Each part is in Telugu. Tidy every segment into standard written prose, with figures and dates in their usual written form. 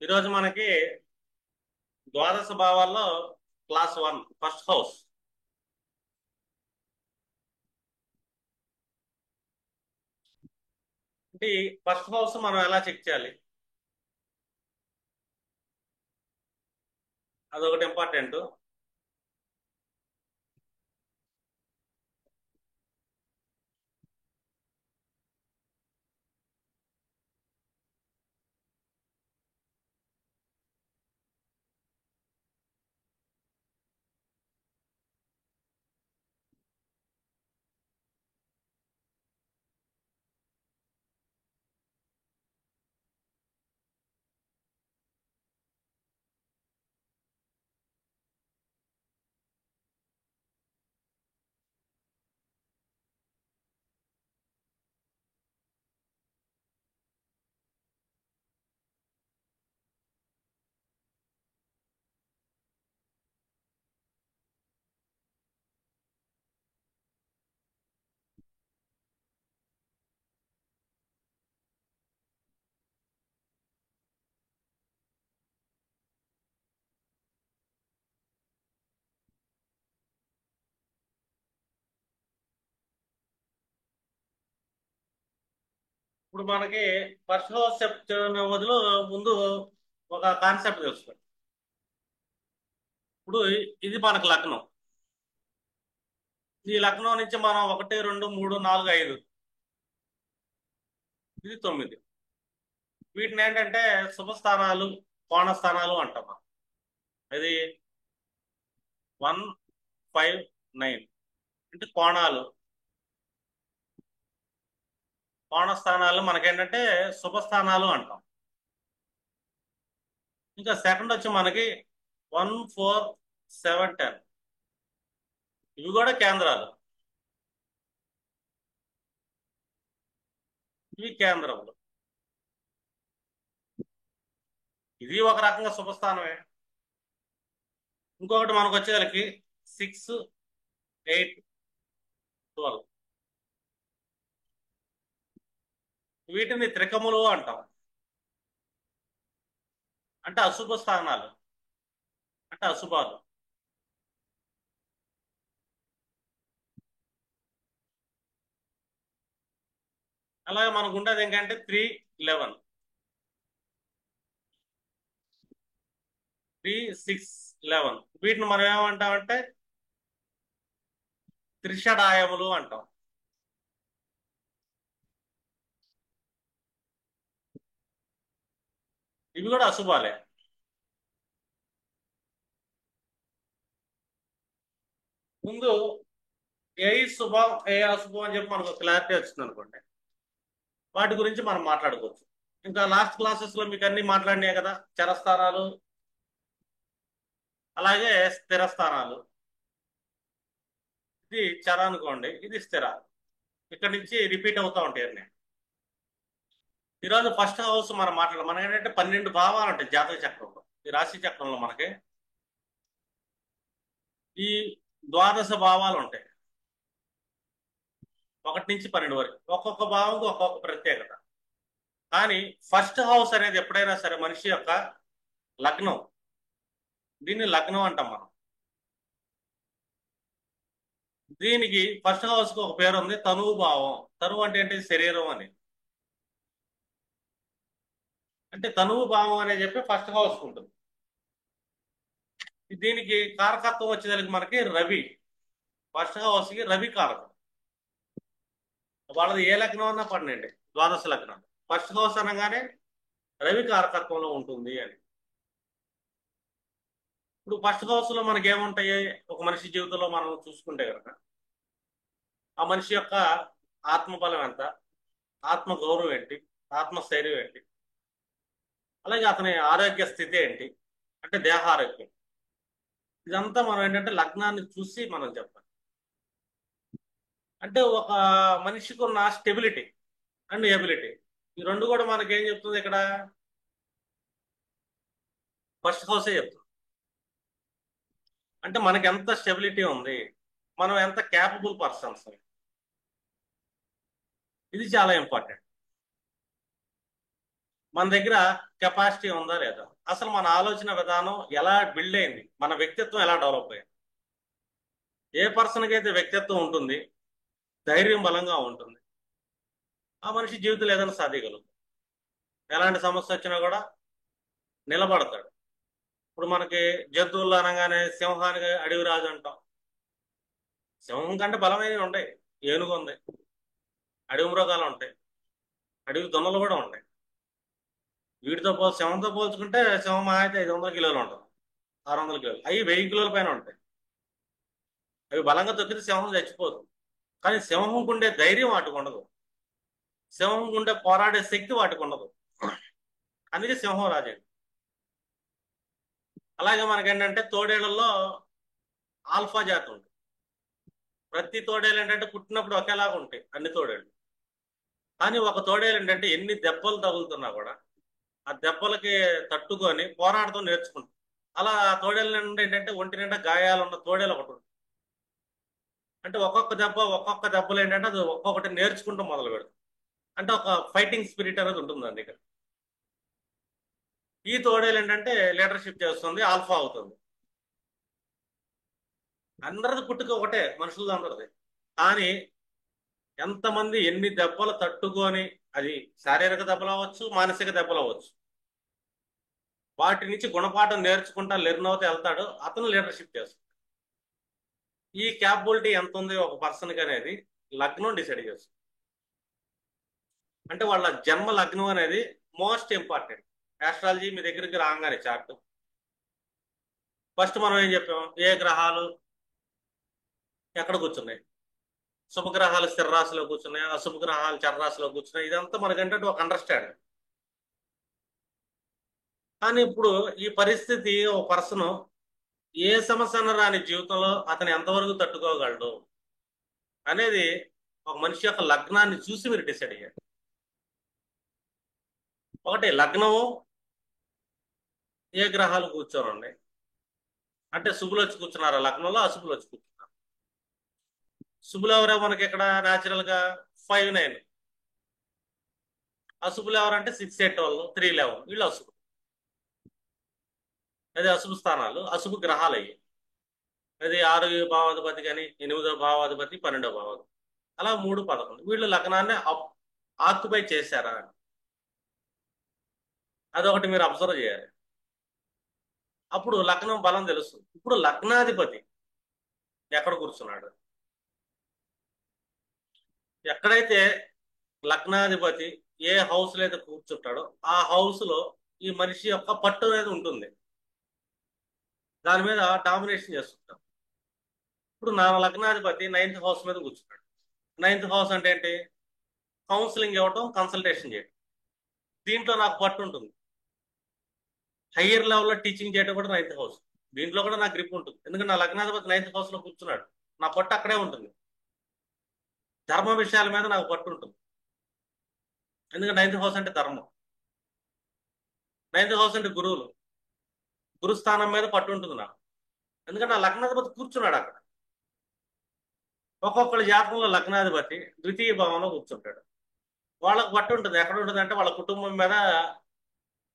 ఈరోజు మనకి ద్వాదశ భావాల్లో క్లాస్ 1 ఫస్ట్ హౌస్. అంటే ఈ ఫస్ట్ హౌస్ మనం ఎలా చెక్ చేయాలి, అదొకటి ఇంపార్టెంట్. ఇప్పుడు మనకి ఫస్ట్ హౌస్ చెప్పే బదులు ముందు ఒక కాన్సెప్ట్ తెలుసుకోండి. ఇప్పుడు ఇది మనకు లగ్నం. ఈ లగ్నం నుంచి మనం 1 2 3 4 5 ఇది 9 వీటిని ఏంటంటే శుభస్థానాలు, కోణస్థానాలు అంటాం మనం. ఇది 1 5 9 అంటే కోణాలు. కోణస్థానాలు మనకేంటంటే శుభస్థానాలు అంటాం. ఇంకా సెకండ్ వచ్చి మనకి 1 4 7 10 ఇవి కూడా కేంద్రాలు. ఇవి కేంద్రములు. ఇది ఒక రకంగా శుభస్థానమే. ఇంకొకటి మనకు వచ్చేసరికి 6 8 12 వీటిని త్రికములు అంటాం. అంటే అశుభ స్థానాలు, అంటే అశుభాలు. అలాగే మనకు ఉండేది ఏంటంటే 3 11 3 6 11 వీటిని మనం ఏమంటామంటే త్రిషడాయములు అంటాం. ఇవి కూడా అశుభాలే. ముందు ఏ శుభం ఏ అశుభం అని చెప్పి మనకు క్లారిటీ వచ్చింది అనుకోండి, వాటి గురించి మనం మాట్లాడుకోవచ్చు. ఇంకా లాస్ట్ క్లాసెస్ లో మీకు అన్ని మాట్లాడినాయి కదా, చరస్థానాలు అలాగే స్థిర స్థానాలు. ఇది చర అనుకోండి, ఇది స్థిర. ఇక్కడ నుంచి రిపీట్ అవుతా ఉంటాయి అన్నీ. ఈరోజు ఫస్ట్ హౌస్ మనం మనకి ఏంటంటే 12 భావాలు ఉంటాయి జాతక చక్రంలో. ఈ రాశి చక్రంలో మనకి ఈ ద్వాదశ భావాలు ఉంటాయి. 1 నుంచి 12 వరకు ఒక్కొక్క భావంకి ఒక్కొక్క ప్రత్యేకత. కానీ ఫస్ట్ హౌస్ అనేది ఎప్పుడైనా సరే మనిషి యొక్క లగ్నం. దీన్ని లగ్నం అంటాం మనం. దీనికి ఫస్ట్ హౌస్ కి ఒక పేరు ఉంది, తనువు భావం. తనువు అంటే ఏంటి? శరీరం అని. అంటే తనువు భావం అనే చెప్పి ఫస్ట్ హౌస్ ఉంటుంది. దీనికి కారకత్వం వచ్చేదానికి మనకి రవి. ఫస్ట్ హౌస్ కి రవి కారకం. వాళ్ళది ఏ లగ్నం అన్నా పడినండి, ద్వాదశ లగ్నం. ఫస్ట్ హౌస్ అనగానే రవి కారకత్వంలో ఉంటుంది అని. ఇప్పుడు ఫస్ట్ హౌస్ లో మనకి ఏముంటాయి? ఒక మనిషి జీవితంలో మనం చూసుకుంటే కనుక ఆ మనిషి యొక్క ఆత్మబలం ఎంత, ఆత్మ గౌరవం ఏంటి, ఆత్మస్థైర్యం ఏంటి, అలాగే అతని ఆరోగ్య స్థితి ఏంటి, అంటే దేహారోగ్యం. ఇదంతా మనం ఏంటంటే లగ్నాన్ని చూసి మనం చెప్పాలి. అంటే ఒక మనిషికి ఉన్న స్టెబిలిటీ అండ్ ఎబిలిటీ, ఈ రెండు కూడా మనకి ఏం చెప్తుంది ఇక్కడ? ఫస్ట్ హౌసే చెప్తుంది. అంటే మనకి ఎంత స్టెబిలిటీ ఉంది, మనం ఎంత క్యాపబుల్ పర్సన్స్, ఇది చాలా ఇంపార్టెంట్. మన దగ్గర కెపాసిటీ ఉందా లేదా, అసలు మన ఆలోచన విధానం ఎలా బిల్డ్ అయింది, మన వ్యక్తిత్వం ఎలా డెవలప్ అయింది. ఏ పర్సన్కి అయితే వ్యక్తిత్వం ఉంటుంది, ధైర్యం బలంగా ఉంటుంది, ఆ మనిషి జీవితంలో ఏదైనా సాధించగలుగుతాడు. ఎలాంటి సమస్య వచ్చినా కూడా నిలబడతాడు. ఇప్పుడు మనకి జంతువులు అనగానే సింహానికి అడవి రాజు అంటాం. సింహం కంటే బలమైనవి ఉంటాయి. ఏనుగు ఉంది, అడవి మృగాలు ఉంటాయి, అడవి దొన్నలు కూడా ఉంటాయి. వీటితో సింహంతో పోల్చుకుంటే సింహం మహా అయితే 500 కిలోలు ఉంటుంది, 600 కిలోలు. అవి 1000 కిలోల పైన ఉంటాయి. అవి బలంగా తొక్కితే సింహం చచ్చిపోతుంది. కానీ సింహంకు ఉండే ధైర్యం వాటికి ఉండదు, సింహంకు ఉండే పోరాడే శక్తి వాటికి ఉండదు. అందుకే సింహం రాజండి. అలాగే మనకేంటంటే తోడేళ్లలో ఆల్ఫా జాతి ఉంటుంది. ప్రతి తోడేళ్ళు ఏంటంటే పుట్టినప్పుడు ఒకేలాగా ఉంటాయి అన్ని తోడేళ్ళు. కానీ ఒక తోడేళ్ళు ఏంటంటే ఎన్ని దెబ్బలు తగులుతున్నా కూడా ఆ దెబ్బలకి తట్టుకొని పోరాడటం నేర్చుకుంటాం. అలా ఆ తోడేళ్ళ నుండి ఏంటంటే ఒంటి నిండా గాయాలు ఉన్న తోడేలు ఒకటి ఉంటుంది. అంటే ఒక్కొక్క దెబ్బలు ఏంటంటే అది ఒక్కొక్కటి నేర్చుకుంటూ మొదలు పెడుతుంది. అంటే ఒక ఫైటింగ్ స్పిరిట్ అనేది ఉంటుంది దాని దగ్గర. ఈ తోడేలు ఏంటంటే లీడర్షిప్ చేస్తుంది, ఆల్ఫా అవుతుంది. అందరిది పుట్టుక ఒకటే, మనుషులది అందరిది. కానీ ఎంతమంది ఎన్ని దెబ్బలు తట్టుకొని, అది శారీరక దెబ్బలు అవ్వచ్చు, మానసిక దెబ్బలు అవ్వచ్చు, వాటి నుంచి గుణపాఠం నేర్చుకుంటా లెర్న్ అవుతూ వెళ్తాడు, అతను లీడర్షిప్ చేస్తాడు. ఈ క్యాపబిలిటీ ఎంత ఉంది ఒక పర్సన్కి అనేది లగ్నం డిసైడ్ చేస్తుంది. అంటే వాళ్ళ జన్మ లగ్నం అనేది మోస్ట్ ఇంపార్టెంట్. ఆస్ట్రాలజీ మీ దగ్గరికి రాగానే చార్ట్ ఫస్ట్ మనం ఏం చెప్పాం, ఏ గ్రహాలు ఎక్కడ కూర్చున్నాయి, శుభగ్రహాలు స్థిర రాశిలో కూర్చున్నాయి, అశుభ గ్రహాలు చరరాశిలో కూర్చున్నాయి. ఇదంతా మనకంటే ఒక అండర్స్టాండింగ్. కానీ ఇప్పుడు ఈ పరిస్థితి ఒక పర్సన్ ఏ సమస్య రాని జీవితంలో అతను ఎంతవరకు తట్టుకోగలడు అనేది ఒక మనిషి యొక్క లగ్నాన్ని చూసి మీరు డిసైడ్ అయ్యారు. ఒకటి లగ్నము ఏ గ్రహాలు కూర్చొని ఉన్నాయి అంటే శుభులు వచ్చి కూర్చున్నారా లగ్నంలో, అశుభులు వచ్చి కూర్చున్నారు. శుభులు ఎవరో మనకి ఇక్కడ న్యాచురల్ గా 5-9, అశుభులు ఎవరంటే 6-8 వాళ్ళు, 3-11, వీళ్ళు అశుభులు. అది అశుభ స్థానాలు, అశుభ గ్రహాలు అయ్యి. అది 6 భావాధిపతి కానీ 8వ భావాధిపతి 12వ భావాధిపతి, అలా 3-11 వీళ్ళు లగ్నాన్ని ఆక్యుపై చేశారా, అదొకటి మీరు అబ్జర్వ్ చేయాలి. అప్పుడు లగ్నం బలం తెలుస్తుంది. ఇప్పుడు లగ్నాధిపతి ఎక్కడ కూర్చున్నాడు, ఎక్కడైతే లగ్నాధిపతి ఏ హౌస్ లో అయితే కూర్చుంటాడో ఆ హౌస్ లో ఈ మనిషి యొక్క పట్టు అనేది ఉంటుంది, దాని మీద డామినేషన్ చేస్తుంటాం. ఇప్పుడు నా లగ్నాధిపతి 9th హౌస్ మీద కూర్చున్నాడు. 9th హౌస్ అంటే ఏంటి, కౌన్సిలింగ్ ఇవ్వటం, కన్సల్టేషన్ చేయడం, దీంట్లో నాకు పట్టు ఉంటుంది. హయ్యర్ లెవెల్లో టీచింగ్ చేయడం కూడా 9th హౌస్, దీంట్లో కూడా నాకు గ్రిప్ ఉంటుంది. ఎందుకంటే నా లగ్నాధిపతి 9th హౌస్ లో కూర్చున్నాడు, నా పట్టు అక్కడే ఉంటుంది. ధర్మ విషయాల మీద నాకు పట్టు ఉంటుంది, ఎందుకంటే 9th హౌస్ అంటే ధర్మం. 9th హౌస్ అంటే గురువులు, గురుస్థానం మీద పట్టు ఉంటుంది నాకు, ఎందుకంటే నా లగ్నాధిపతి కూర్చున్నాడు అక్కడ. ఒక్కొక్కళ్ళ జాతకంలో లగ్నాధిపతి ద్వితీయ భావంలో కూర్చుంటాడు, వాళ్ళకు పట్టు ఉంటుంది. ఎక్కడ ఉంటుంది అంటే వాళ్ళ కుటుంబం మీద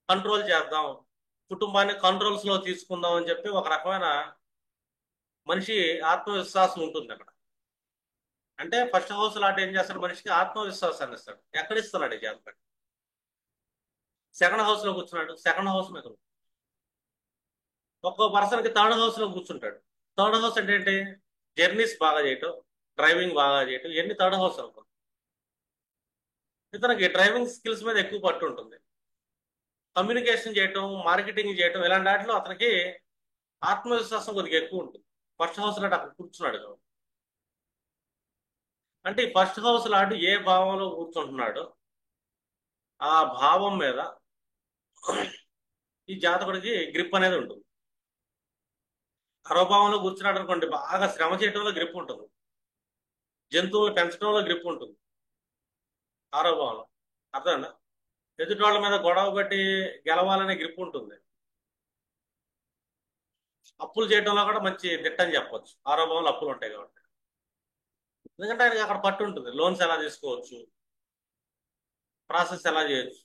కంట్రోల్ చేద్దాం, కుటుంబాన్ని కంట్రోల్స్ లో తీసుకుందాం అని చెప్పి ఒక రకమైన మనిషి ఆత్మవిశ్వాసం ఉంటుంది అక్కడ. అంటే ఫస్ట్ హౌస్ లాంటి ఏం చేస్తాడు, మనిషికి ఆత్మవిశ్వాసాన్ని ఇస్తాడు. ఎక్కడ ఇస్తున్నాడు ఈ జాతకం, సెకండ్ హౌస్ లో కూర్చున్నాడు, సెకండ్ హౌస్ మీద ఒక్కో పర్సన్కి థర్డ్ హౌస్ లో కూర్చుంటాడు. థర్డ్ హౌస్ అంటే ఏంటి, జర్నీస్ బాగా చేయటం, డ్రైవింగ్ బాగా చేయటం, ఇవన్నీ థర్డ్ హౌస్ అనుకో. ఇతనికి డ్రైవింగ్ స్కిల్స్ మీద ఎక్కువ పట్టు ఉంటుంది, కమ్యూనికేషన్ చేయటం, మార్కెటింగ్ చేయటం, ఇలాంటి వాటిలో అతనికి ఆత్మవిశ్వాసం కొద్దిగా ఎక్కువ ఉంటుంది. ఫస్ట్ హౌస్ లాంటి అక్కడ కూర్చున్నాడు కాబట్టి. అంటే ఈ ఫస్ట్ హౌస్ లాంటి ఏ భావంలో కూర్చుంటున్నాడో ఆ భావం మీద ఈ జాతకుడికి గ్రిప్ అనేది ఉంటుంది. అరవభావంలో కూర్చున్నాడు అనుకోండి, బాగా శ్రమ చేయడంలో గ్రిప్ ఉంటుంది, జంతువులు పెంచడంలో గ్రిప్ ఉంటుంది ఆరో భావంలో. అర్థం, ఎదుటి వాళ్ళ మీద గొడవ పెట్టి గెలవాలనే గ్రిప్ ఉంటుంది. అప్పులు చేయడంలో కూడా మంచి దిట్టని చెప్పొచ్చు, ఆరో భావంలో అప్పులు ఉంటాయి కాబట్టి. ఎందుకంటే ఆయనకి అక్కడ పట్టు ఉంటుంది, లోన్స్ ఎలా తీసుకోవచ్చు, ప్రాసెస్ ఎలా చేయొచ్చు,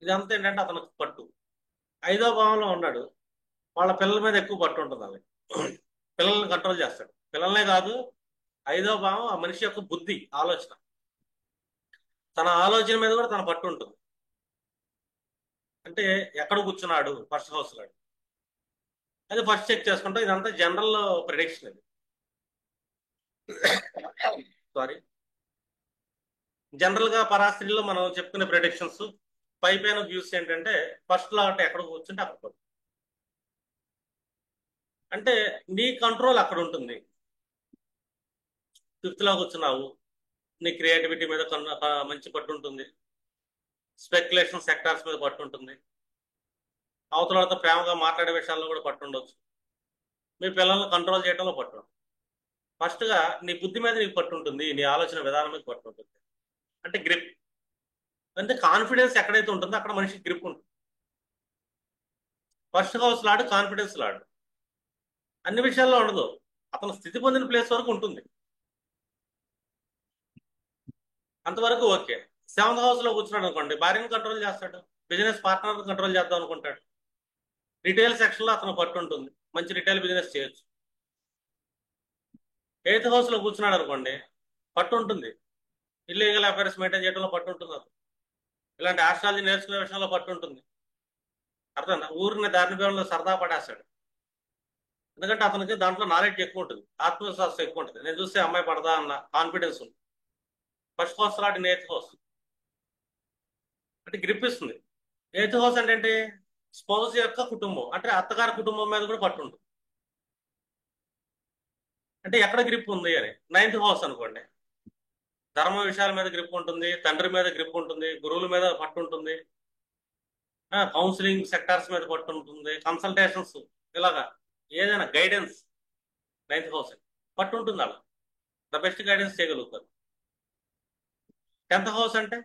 ఇదంతా ఏంటంటే అతనికి పట్టు. 5వ భావంలో ఉన్నాడు, వాళ్ళ పిల్లల మీద ఎక్కువ పట్టు ఉంటుంది వాళ్ళకి. పిల్లల్ని కంట్రోల్ చేస్తాడు. పిల్లల్నే కాదు, 5వ భావం ఆ మనిషి యొక్క బుద్ధి, ఆలోచన, తన ఆలోచన మీద కూడా తన పట్టు ఉంటుంది. అంటే ఎక్కడ కూర్చున్నాడు ఫస్ట్ హౌస్ లో, అది ఫస్ట్ చెక్ చేసుకుంటాం. ఇదంతా జనరల్ ప్రిడిక్షన్ ఇది. సారీ, జనరల్ గా పరాస్త్రీలో మనం చెప్పుకునే ప్రిడిక్షన్స్ పై పైన వ్యూస్ ఏంటంటే ఫస్ట్ లో అంటే ఎక్కడ కూర్చుంటే అక్కడ పట్టు. అంటే నీ కంట్రోల్ అక్కడ ఉంటుంది. ఫిఫ్త్ లో కూర్చున్నావు, నీ క్రియేటివిటీ మీద మంచి పట్టు ఉంటుంది, స్పెక్యులేషన్ సెక్టార్స్ మీద పట్టు ఉంటుంది, అవతలతో ప్రేమగా మాట్లాడే విషయాల్లో కూడా పట్టు ఉండొచ్చు, మీ పిల్లల్ని కంట్రోల్ చేయడంలో పట్టు ఉంటుంది. ఫస్ట్ గా నీ బుద్ధి మీద నీకు పట్టు ఉంటుంది, నీ ఆలోచన విధానం మీద పట్టు ఉంటుంది. అంటే గ్రిప్. అంటే కాన్ఫిడెన్స్ ఎక్కడైతే ఉంటుందో అక్కడ మనిషికి గ్రిప్ ఉంటుంది. ఫస్ట్ హౌస్ లాడు కాన్ఫిడెన్స్ లాడు, అన్ని విషయాల్లో ఉండదు, అతను స్థితి పొందిన ప్లేస్ వరకు ఉంటుంది, అంతవరకు ఓకే. 7th హౌస్ లో కూర్చున్నాడు అనుకోండి, భార్యను కంట్రోల్ చేస్తాడు, బిజినెస్ పార్ట్నర్ కంట్రోల్ చేద్దాం అనుకుంటాడు, రిటైల్ సెక్షన్ లో అతను పట్టు ఉంటుంది, మంచి రిటైల్ బిజినెస్ చేయొచ్చు. 8th హౌస్ లో కూర్చున్నాడు అనుకోండి, పట్టు ఉంటుంది, ఇల్లీగల్ అఫైర్స్ మెయింటైన్ చేయడంలో పట్టు ఉంటుంది అతను, ఇలాంటి ఆస్ట్రాలజీ నేర్చుకునే విషయంలో పట్టు ఉంటుంది. అర్థం, ఊరిని దారిని పేరులో సరదా పడేస్తాడు, ఎందుకంటే అతనికి దాంట్లో నాలెడ్జ్ ఎక్కువ ఉంటుంది, ఆత్మవిశ్వాసం ఎక్కువ ఉంటుంది. నేను చూస్తే అమ్మాయి పడదా అన్న కాన్ఫిడెన్స్ ఉంది. ఫస్ట్ హౌస్ లాంటి 8th హౌస్ అంటే గ్రిప్ ఇస్తుంది. 8th హౌస్ అంటే ఏంటి, స్పౌస్ యొక్క కుటుంబం, అంటే అత్తగారి కుటుంబం మీద కూడా పట్టు ఉంటుంది. అంటే ఎక్కడ గ్రిప్ ఉంది అని, 9th హౌస్ అనుకోండి, ధర్మ విషయాల మీద గ్రిప్ ఉంటుంది, తండ్రి మీద గ్రిప్ ఉంటుంది, గురువుల మీద పట్టు ఉంటుంది, కౌన్సిలింగ్ సెక్టార్స్ మీద పట్టు ఉంటుంది, కన్సల్టేషన్స్, ఇలాగా ఏదైనా గైడెన్స్ 9th హౌస్ పట్టు ఉంటుంది, అలా ద బెస్ట్ గైడెన్స్ చేయగలుగుతారు. 10th హౌస్ అంటే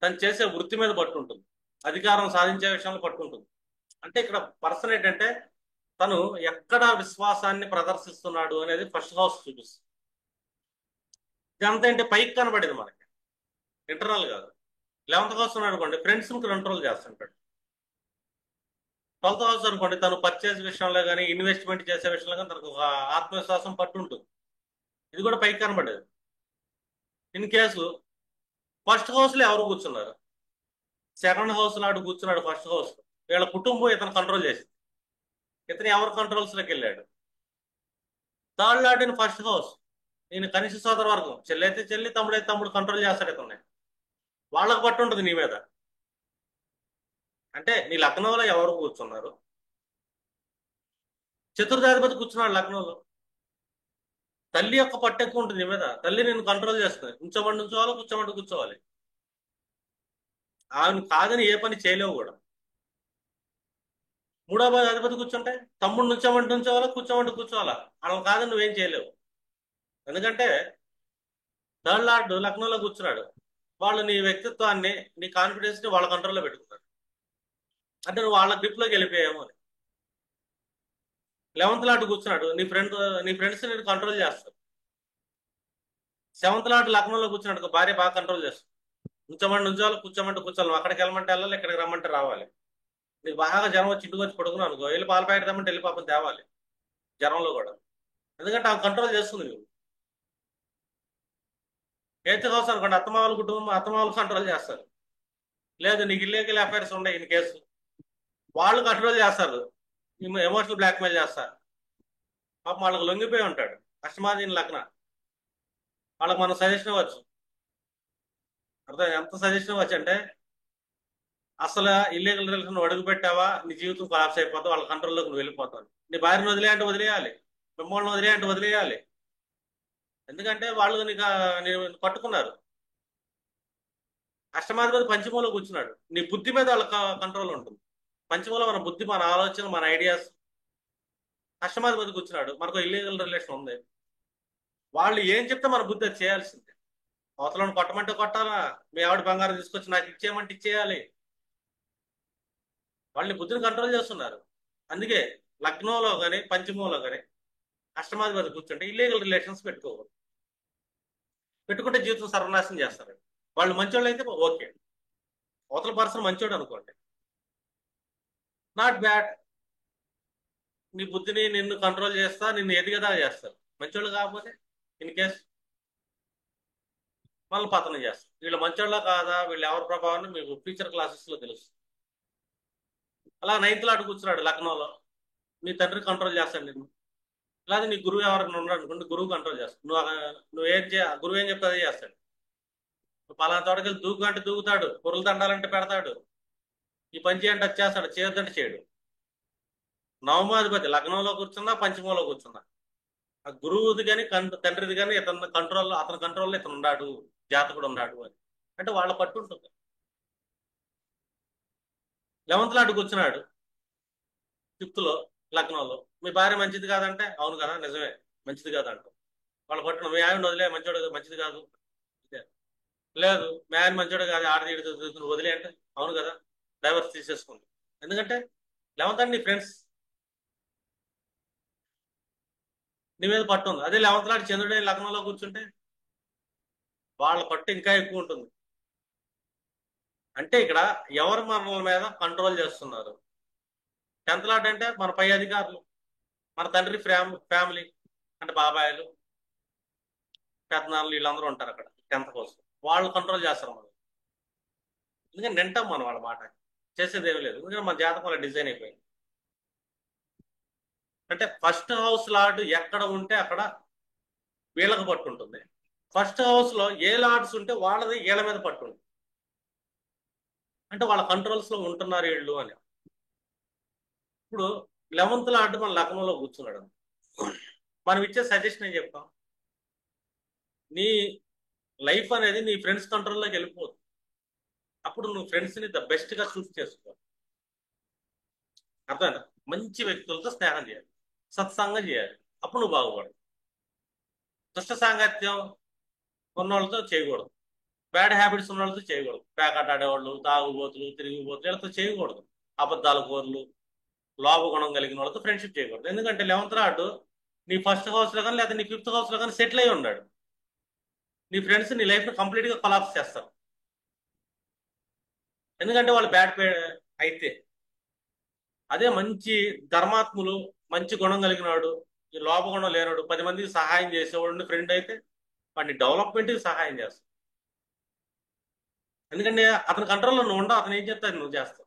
తను చేసే వృత్తి మీద పట్టు ఉంటుంది, అధికారం సాధించే విషయంలో పట్టు ఉంటుంది. అంటే ఇక్కడ పర్సన్ ఏంటంటే తను ఎక్కడ విశ్వాసాన్ని ప్రదర్శిస్తున్నాడు అనేది ఫస్ట్ హౌస్ చూపిస్తుంది. ఇదంతా ఏంటి పైకి కనబడేది మనకి, ఇంటర్నల్ కాదు. 11th హౌస్ ఉన్నాడు అనుకోండి, ఫ్రెండ్స్ ని కంట్రోల్ చేస్తుంటాడు. 12th హౌస్ అనుకోండి, తను పర్చేస్ విషయంలో కానీ ఇన్వెస్ట్మెంట్ చేసే విషయంలో కానీ తనకు ఒక ఆత్మవిశ్వాసం పట్టు ఉంటుంది, ఇది కూడా పైకి కనబడేది. ఇన్ కేసు ఫస్ట్ హౌస్ లో ఎవరు కూర్చున్నారు, 2nd హౌస్ నాడు కూర్చున్నాడు ఫస్ట్ హౌస్, వీళ్ళ కుటుంబం ఇతను కంట్రోల్ చేసింది, ఇతను ఎవరి కంట్రోల్స్ లోకి వెళ్ళాడు. 3rd lord in first house, నేను కనిష్ట సోదర వర్గం, చెల్లి అయితే చెల్లి, తమ్ముడు అయితే తమ్ముడు కంట్రోల్ చేస్తాడు ఇతన్ని, వాళ్ళకి పట్టు ఉంటుంది నీ మీద. అంటే నీ లగ్నంలో ఎవరు కూర్చున్నారు, చతుర్థాధిపతి కూర్చున్నాడు లగ్నంలో, తల్లి యొక్క పట్టు ఎక్కువ ఉంటుంది నీ మీద, తల్లి నేను కంట్రోల్ చేస్తుంది, ఉంచమండి ఉంచోవాలి, కూర్చోమండి కూర్చోవాలి, ఆమెను కాదని ఏ పని చేయలేవు కూడా. 3వ అధిపతి కూర్చుంటే తమ్ముడు నుంచోమంటే ఉంచోవాలా, కూర్చోమంటే కూర్చోవాలా, అలా కాదని నువ్వేం చేయలేవు. ఎందుకంటే 3rd లార్డ్ లగ్నంలో కూర్చున్నాడు, వాళ్ళు నీ వ్యక్తిత్వాన్ని, నీ కాన్ఫిడెన్స్ ని వాళ్ళ కంట్రోల్లో పెట్టుకున్నారు, అంటే నువ్వు వాళ్ళ గ్రిప్ లోకి వెళ్ళిపోయాము అని. 11th లార్డ్ కూర్చున్నాడు, నీ ఫ్రెండ్స్ నేను కంట్రోల్ చేస్తాడు. 7th లార్డ్ లగ్నంలో కూర్చున్నాడు, భార్య బాగా కంట్రోల్ చేస్తాడు, ఉంచమంటే ఉంచాలి, కూర్చోమంటే కూర్చోవాలి, నువ్వు అక్కడికి వెళ్ళమంటే వెళ్ళాలి, ఇక్కడికి రమ్మంటే రావాలి. నీకు బాగా జ్వరం వచ్చి ఇంటికి వచ్చి పడుకున్నావు అనుకో, వెళ్ళి పాల ప్యాకెట్ రమ్మంటే వెళ్ళి పాపం తేవాలి జ్వరంలో కూడా, ఎందుకంటే ఆమె కంట్రోల్ చేస్తుంది నువ్వు. 8th హౌస్ అనుకోండి, అత్తమావుల కుటుంబం, అత్తమావులు కంట్రోల్ చేస్తారు. లేదు నీకు ఇల్లీగల్ అఫైర్స్ ఉన్నాయి ఇన్ కేసు, వాళ్ళు కంట్రోల్ చేస్తారు, ఎమోషనల్ బ్లాక్మెయిల్ చేస్తారు, పాపం వాళ్ళకి లొంగిపోయి ఉంటాడు, అష్టమాదీని లగ్న, వాళ్ళకి మనం సజెషన్ ఇవ్వచ్చు. అర్థం, ఎంత సజెషన్ ఇవ్వచ్చు అంటే, అసలు ఇల్లీగల్ రిలేషన్ అడుగు పెట్టావా నీ జీవితం కొలాప్స్ అయిపోతావు, వాళ్ళ కంట్రోల్లోకి నువ్వు వెళ్ళిపోతావు. నీ భార్యను వదిలే అంటే వదిలేయాలి, మిమ్మల్ని వదిలే అంటే వదిలేయాలి, ఎందుకంటే వాళ్ళు నేను పట్టుకున్నారు. అష్టమాధిపతి పంచమంలో కూర్చున్నాడు, నీ బుద్ధి మీద వాళ్ళ కంట్రోల్ ఉంటుంది. పంచమంలో మన బుద్ధి, మన ఆలోచన, మన ఐడియాస్. అష్టమాధిపతి కూర్చున్నాడు, మనకు ఇల్లీగల్ రిలేషన్ ఉంది, వాళ్ళు ఏం చెప్తే మన బుద్ధి అది చేయాల్సిందే. అవతలను కొట్టమంటే కొట్టాలా, మీ ఆవిడ బంగారం తీసుకొచ్చి నాకు ఇచ్చేయమంటే ఇచ్చేయాలి, వాళ్ళని బుద్ధిని కంట్రోల్ చేస్తున్నారు. అందుకే లగ్నంలో కానీ పంచమంలో కానీ అష్టమాధిపతి కూర్చుంటే ఇల్లీగల్ రిలేషన్స్ పెట్టుకోకూడదు, పెట్టుకుంటే జీవితం సర్వనాశనం చేస్తారు. వాళ్ళు మంచోళ్ళు అయితే ఓకే, అవతల పర్సన్ మంచోడు అనుకోండి, నాట్ బ్యాడ్. నీ బుద్ధిని నిన్ను కంట్రోల్ చేస్తా, నిన్ను ఎదిగేదా చేస్తారు. మంచోళ్ళు కాకపోతే ఇన్ కేస్ వాళ్ళు పతనం చేస్తారు. వీళ్ళు మంచోళ్ళ కాదా, వీళ్ళు ఎవరి ప్రభావాన్ని మీకు ఫ్యూచర్ క్లాసెస్ లో తెలుస్తుంది. అలా నైన్త్ లాట్ కూర్చున్నాడు లక్నోలో, నీ తండ్రి కంట్రోల్ చేస్తాడు నిన్ను. లేదా నీ గురువు ఎవరైనా ఉన్నాడు అనుకోండి, గురువు కంట్రోల్ చేస్తాడు. నువ్వేం గురువు ఏం చెప్తే అదే చేస్తాడు. నువ్వు పలానా తోటకెళ్ళి దూకు అంటే దూకుతాడు, పొరులు దండాలంటే పెడతాడు, ఈ పని చేయంటే అది చేస్తాడు, చేయొద్దంటే చేయడు. నవమాధిపతి లగ్నంలో కూర్చున్నా పంచమంలో కూర్చున్నా ఆ గురువుది కానీ తండ్రిది కానీ ఇతని కంట్రోల్లో, అతని కంట్రోల్లో ఇతను ఉన్నాడు, జాతకుడు ఉన్నాడు అని అంటే వాళ్ళ పట్టు ఉంటుంది. 11th లాట్ కూర్చున్నాడు ఫిఫ్త్ లో లగ్నంలో, మీ భార్య మంచిది కాదంటే అవును కదా నిజమే మంచిది కాదంట. వాళ్ళ పట్టున మీ ఆయన వదిలే, మంచోడు మంచిది కాదు. ఇదే. లేదు మీ ఆయన మంచోడు కాదు, ఆడది వదిలే అంటే అవును కదా, డైవర్స్ తీసేసుకోండి. ఎందుకంటే 11th అంటే నీ ఫ్రెండ్స్, నీ మీద పట్టు ఉంది. అదే 11th లాట్ చంద్రుడే లగ్నంలో కూర్చుంటే వాళ్ళ పట్టు ఇంకా ఎక్కువ ఉంటుంది. అంటే ఇక్కడ ఎవరు మనల మీద కంట్రోల్ చేస్తున్నారు. 10th లాట్ అంటే మన పై అధికారులు, మన తండ్రి ఫ్యామిలీ, అంటే బాబాయిలు, పెద్దనాన్నలు, వీళ్ళందరూ ఉంటారు అక్కడ 10th కోసం. వాళ్ళు కంట్రోల్ చేస్తారు మనం. ఎందుకంటే వింటాం మనం వాళ్ళ మాట, చేసేది ఏమీ లేదు. ఎందుకంటే మన జాతకం అలా డిజైన్ అయిపోయింది. అంటే ఫస్ట్ హౌస్ లార్డ్ ఎక్కడ ఉంటే అక్కడ వీళ్ళకి పట్టు ఉంటుంది. ఫస్ట్ హౌస్ లో ఏ లార్డ్స్ ఉంటే వాళ్ళది వీళ్ళ మీద పట్టు ఉంటుంది. అంటే వాళ్ళ కంట్రోల్స్ లో ఉంటున్నారు వీళ్ళు అని. ఇప్పుడు 11th లార్డ్ మన లగ్నంలో కూర్చున్నాడు, మనం ఇచ్చే సజెషన్ ఏం చెప్తాం, నీ లైఫ్ అనేది నీ ఫ్రెండ్స్ కంట్రోల్లోకి వెళ్ళిపోతుంది. అప్పుడు నువ్వు ఫ్రెండ్స్ ని ద బెస్ట్ గా చూస్ చేసుకో. అర్థమైనా? మంచి వ్యక్తులతో స్నేహం చేయాలి, సత్సంగం చేయాలి, అప్పుడు నువ్వు బాగుపడదు. దుష్ట సాంగత్యం ఉన్నోళ్ళతో చేయకూడదు, బ్యాడ్ హ్యాబిట్స్ ఉన్న వాళ్ళతో చేయకూడదు. ప్యాకెట్ ఆడేవాళ్ళు, తాగుబోతులు, తిరిగిపోతులు, వీళ్ళతో చేయకూడదు. అబద్ధాల కోర్లు, లోభ గుణం కలిగిన వాళ్ళతో ఫ్రెండ్షిప్ చేయకూడదు. ఎందుకంటే 11th లార్డ్ నీ ఫస్ట్ హౌస్ లో కానీ లేదా నీ 5th హౌస్ లో కానీ సెటిల్ అయి ఉన్నాడు. నీ ఫ్రెండ్స్ నీ లైఫ్ ని కంప్లీట్ గా కొలాప్స్ చేస్తారు. ఎందుకంటే వాళ్ళు బ్యాడ్ అయితే. అదే మంచి ధర్మాత్ములు, మంచి గుణం కలిగినాడు, ఈ లోప గుణం లేనాడు, 10 మందికి సహాయం చేసేవాడు ఫ్రెండ్ అయితే వాడిని డెవలప్మెంట్కి సహాయం చేస్తావు. ఎందుకంటే అతని కంట్రోల్లో నువ్వు ఉండవు, అతను ఏం చెప్తాడు నువ్వు చేస్తావు.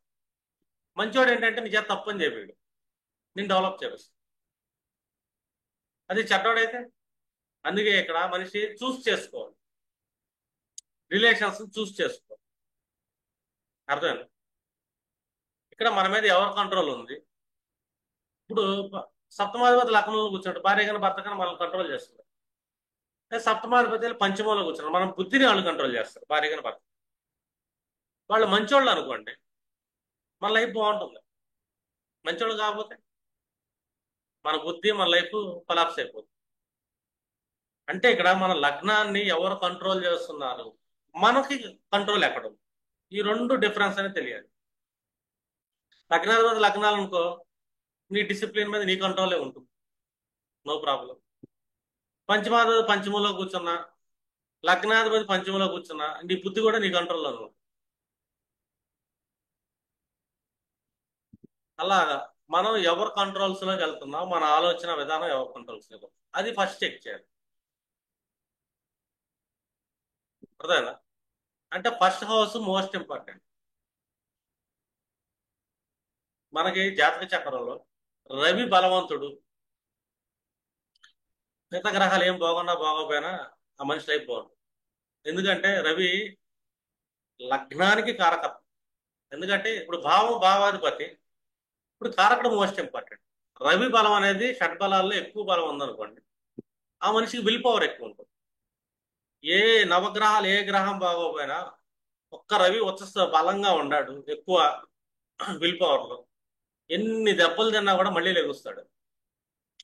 మంచివాడు ఏంటంటే నీ చేత తప్పని చెప్పాడు, నేను డెవలప్ చేస్తాను. అది చెడ్డవాడైతే. అందుకే ఇక్కడ మనిషి చూస్ చేసుకోవాలి, రిలేషన్స్ చూస్ చేసుకోవాలి. అర్థమైంది? ఇక్కడ మన మీద ఎవరి కంట్రోల్ ఉంది. ఇప్పుడు సప్తమాధిపతి లగ్నంలో కూర్చున్నాడు, భార్య కానీ భర్త కానీ మనల్ని కంట్రోల్ చేస్తుంది. సప్తమాధిపతి పంచమంలో కూర్చున్నారు, మనం బుద్ధిని వాళ్ళు కంట్రోల్ చేస్తారు, భార్య కానీ భర్త. వాళ్ళు మంచోళ్ళు అనుకోండి, మన లైఫ్ బాగుంటుంది. మంచోళ్ళు కాకపోతే మన బుద్ధి, మన లైఫ్ కొలాప్స్ అయిపోతుంది. అంటే ఇక్కడ మన లగ్నాన్ని ఎవరు కంట్రోల్ చేస్తున్నారు, మనకి కంట్రోల్ ఎక్కడ ఉంది, ఈ రెండు డిఫరెన్స్ అనేది తెలియాలి. లగ్నాధిపతి లగ్నాలు అనుకో, నీ డిసిప్లిన్ మీద నీ కంట్రోలే ఉంటుంది, నో ప్రాబ్లం. పంచమాధిపతి పంచమంలో కూర్చున్నా, లగ్నాధిపతి పంచమంలో కూర్చున్నా, నీ బుద్ధి కూడా నీ కంట్రోల్లో ఉంది. అలాగా మనం ఎవరు కంట్రోల్స్ లోకి వెళ్తున్నాం, మన ఆలోచన విధానం ఎవరు కంట్రోల్స్ లో, అది ఫస్ట్ చెక్ చేయాలి. అర్థమైందా? అంటే ఫస్ట్ హౌస్ మోస్ట్ ఇంపార్టెంట్. మనకి జాతక చక్రంలో రవి బలవంతుడు, మిగతా గ్రహాలు ఏం బాగున్నా బాగోపోయినా ఆ మనిషి లైఫ్ బాగుంటుంది. ఎందుకంటే రవి లగ్నానికి కారకత్వం. ఎందుకంటే ఇప్పుడు భావాధిపతి, ఇప్పుడు కారకుడు మోస్ట్ ఇంపార్టెంట్. రవి బలం అనేది షడ్బలాల్లో ఎక్కువ బలం ఉందనుకోండి, ఆ మనిషికి విల్ పవర్ ఎక్కువ ఉంటుంది. ఏ నవగ్రహాలు ఏ గ్రహం బాగోపోయినా ఒక్క రవి ఉచ్చ బలంగా ఉన్నాడు, ఎక్కువ విల్ పవర్లో, ఎన్ని దెబ్బలు తిన్నా కూడా మళ్ళీ లెగుస్తాడు.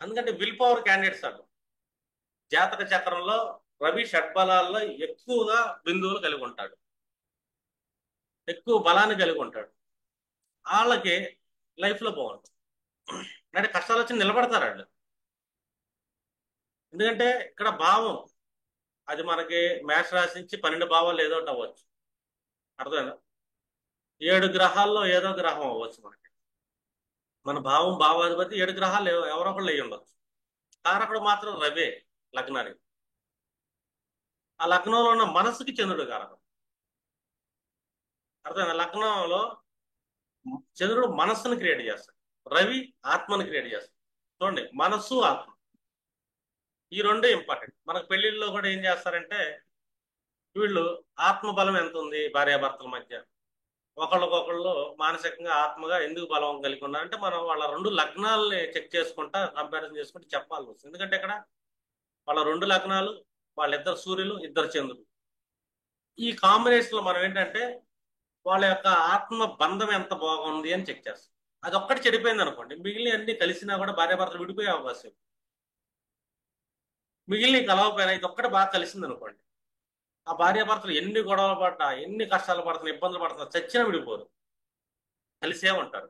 ఎందుకంటే విల్ పవర్ క్యాండిడేట్స్ అంటారు. జాతక చక్రంలో రవి షడ్బలాల్లో ఎక్కువగా బిందువులు కలిగి ఉంటాడు, ఎక్కువ బలాన్ని కలిగి ఉంటాడు. వాళ్ళకి లైఫ్లో బాగుంటుంది. అంటే కష్టాలు వచ్చి నిలబడతారు వాళ్ళు. ఎందుకంటే ఇక్కడ భావం, అది మనకి మేష రాశి నుంచి 12 భావాలు ఏదో ఒకటి అవ్వచ్చు. అర్థమైందా? 7 గ్రహాల్లో ఏదో గ్రహం అవ్వచ్చు మనకి. మన భావం భావాధిపతి 7 గ్రహాలు ఎవరో ఒకళ్ళు అయ్యి ఉండొచ్చు. కారకుడు మాత్రం రవే లగ్నానికి. ఆ లగ్నంలో ఉన్న మనసుకి చంద్రుడు కారకుడు. అర్థమైందా? లగ్నంలో చంద్రుడు మనస్సును క్రియేట్ చేస్తాడు, రవి ఆత్మను క్రియేట్ చేస్తాడు. చూడండి, మనస్సు ఆత్మ ఈ రెండే ఇంపార్టెంట్. మనకు పెళ్లిళ్ళలో కూడా ఏం చేస్తారంటే, వీళ్ళు ఆత్మ బలం ఎంత ఉంది భార్యాభర్తల మధ్య, ఒకళ్ళకొకళ్ళు మానసికంగా ఆత్మగా ఎందుకు బలం కలిగి ఉన్నారంటే, మనం వాళ్ళ రెండు లగ్నాలని చెక్ చేసుకుంటా కంపారిజన్ చేసుకుంటే చెప్పాల్సి వస్తుంది. ఎందుకంటే ఇక్కడ వాళ్ళ రెండు లగ్నాలు, వాళ్ళిద్దరు సూర్యులు, ఇద్దరు చంద్రులు. ఈ కాంబినేషన్ లో మనం ఏంటంటే వాళ్ళ యొక్క ఆత్మ బంధం ఎంత బాగుంది అని చెక్ చేస్తాం. అది ఒక్కటి చెడిపోయింది అనుకోండి, మిగిలిన అన్ని కలిసినా కూడా భార్యాభర్తలు విడిపోయే అవకాశం. మిగిలిన కలవపోయినా ఇది ఒక్కటి బాగా కలిసింది అనుకోండి, ఆ భార్యాభర్తలు ఎన్ని గొడవలు పడ్డా, ఎన్ని కష్టాలు పడుతున్నా, ఇబ్బందులు పడుతున్నా, చచ్చినా విడిపోరు, కలిసే ఉంటారు.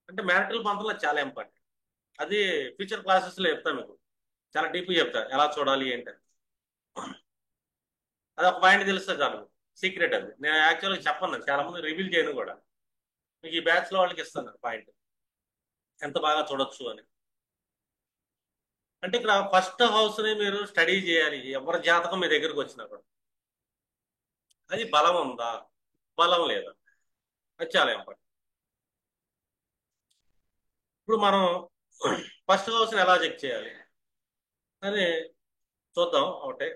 అంటే మ్యారిటల్ బంధంలో చాలా ఇంపార్టెంట్. అది ఫ్యూచర్ క్లాసెస్ లో చెప్తాను మీకు, చాలా డీప్ చెప్తా ఎలా చూడాలి ఏంటి. అది ఒక పాయింట్ తెలిస్తే చాలు, సీక్రెట్. అది నేను యాక్చువల్గా చెప్పను, చాలా మంది రివీల్ చేయను కూడా. మీకు ఈ బ్యాచ్ లో వాళ్ళకి ఇస్తాను పాయింట్, ఎంత బాగా చూడొచ్చు అని. అంటే ఇక్కడ ఫస్ట్ హౌస్ ని మీరు స్టడీ చేయాలి, ఎవరి జాతకం మీ దగ్గరకు వచ్చినప్పుడు. అది బలం ఉందా, బలం లేదా, అది చాలా ఇంపార్టెంట్. ఇప్పుడు మనం ఫస్ట్ హౌస్ ని ఎలా చెక్ చేయాలి అని చూద్దాం ఒకటే.